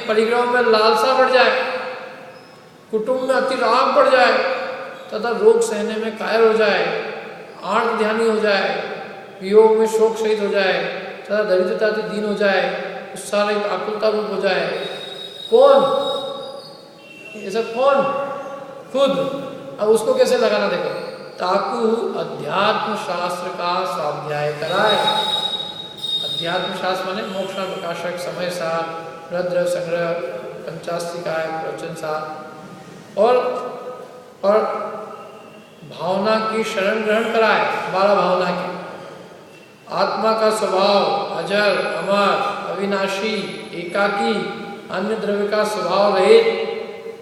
Speaker 1: परिग्रहों में लालसा बढ़ जाए, कुटुंब में अति राग बढ़ जाए, तथा रोग सहने में कायर हो जाए, आर्त ध्यानी हो जाए, वियोग में शोक सहित हो जाए, तथा दरिद्रता से दीन हो जाए, उत्साह रहित आकुलता रूप हो जाए। कौन ये सब? कौन? खुद। अब उसको कैसे लगाना देखो, ताकू अध्यात्म शास्त्र का स्वाध्याय कराए। अध्यात्म शास्त्र माने मोक्ष प्रकाशक समय सार रुद्र संग्रह पंचास्तिकाय प्रवचन सार, और भावना की शरण ग्रहण कराए, 12 भावना की। आत्मा का स्वभाव अजर अमर अविनाशी एकाकी, अन्य द्रव्य का स्वभाव रहित,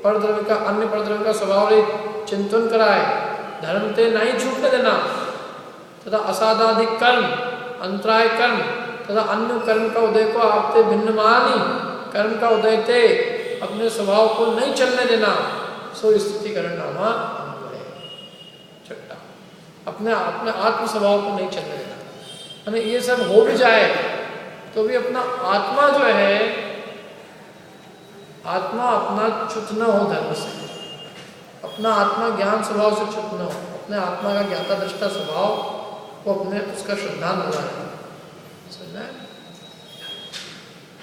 Speaker 1: अन्य पर द्रव्य का स्वभाव रहित चिंतन कराए, धर्म ते नहीं छूटने देना, तथा असाधाधिक कर्म अंतराय कर्म तथा अन्य कर्म का उदय को आपते भिन्न मानी, कर्म का उदय थे अपने स्वभाव को नहीं चलने देना, सो स्थिति करनामा है। छठा, अपने आत्म स्वभाव को नहीं चलने देना। यानी ये सब हो भी जाए तो भी अपना आत्मा जो है, आत्मा अपना च्युत न हो धर्म से, अपना आत्मा ज्ञान स्वभाव से च्युत न हो, अपने आत्मा का ज्ञाता दृष्टा स्वभाव को अपने उसका श्रद्धांत बनाए। समझना है?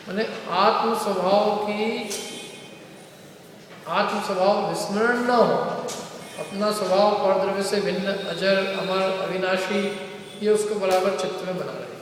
Speaker 1: मैंने आत्म स्वभाव विस्मरण न हो, अपना स्वभाव परद्रव्य से भिन्न अजर अमर अविनाशी, ये उसको बराबर चित्त में बना रहे।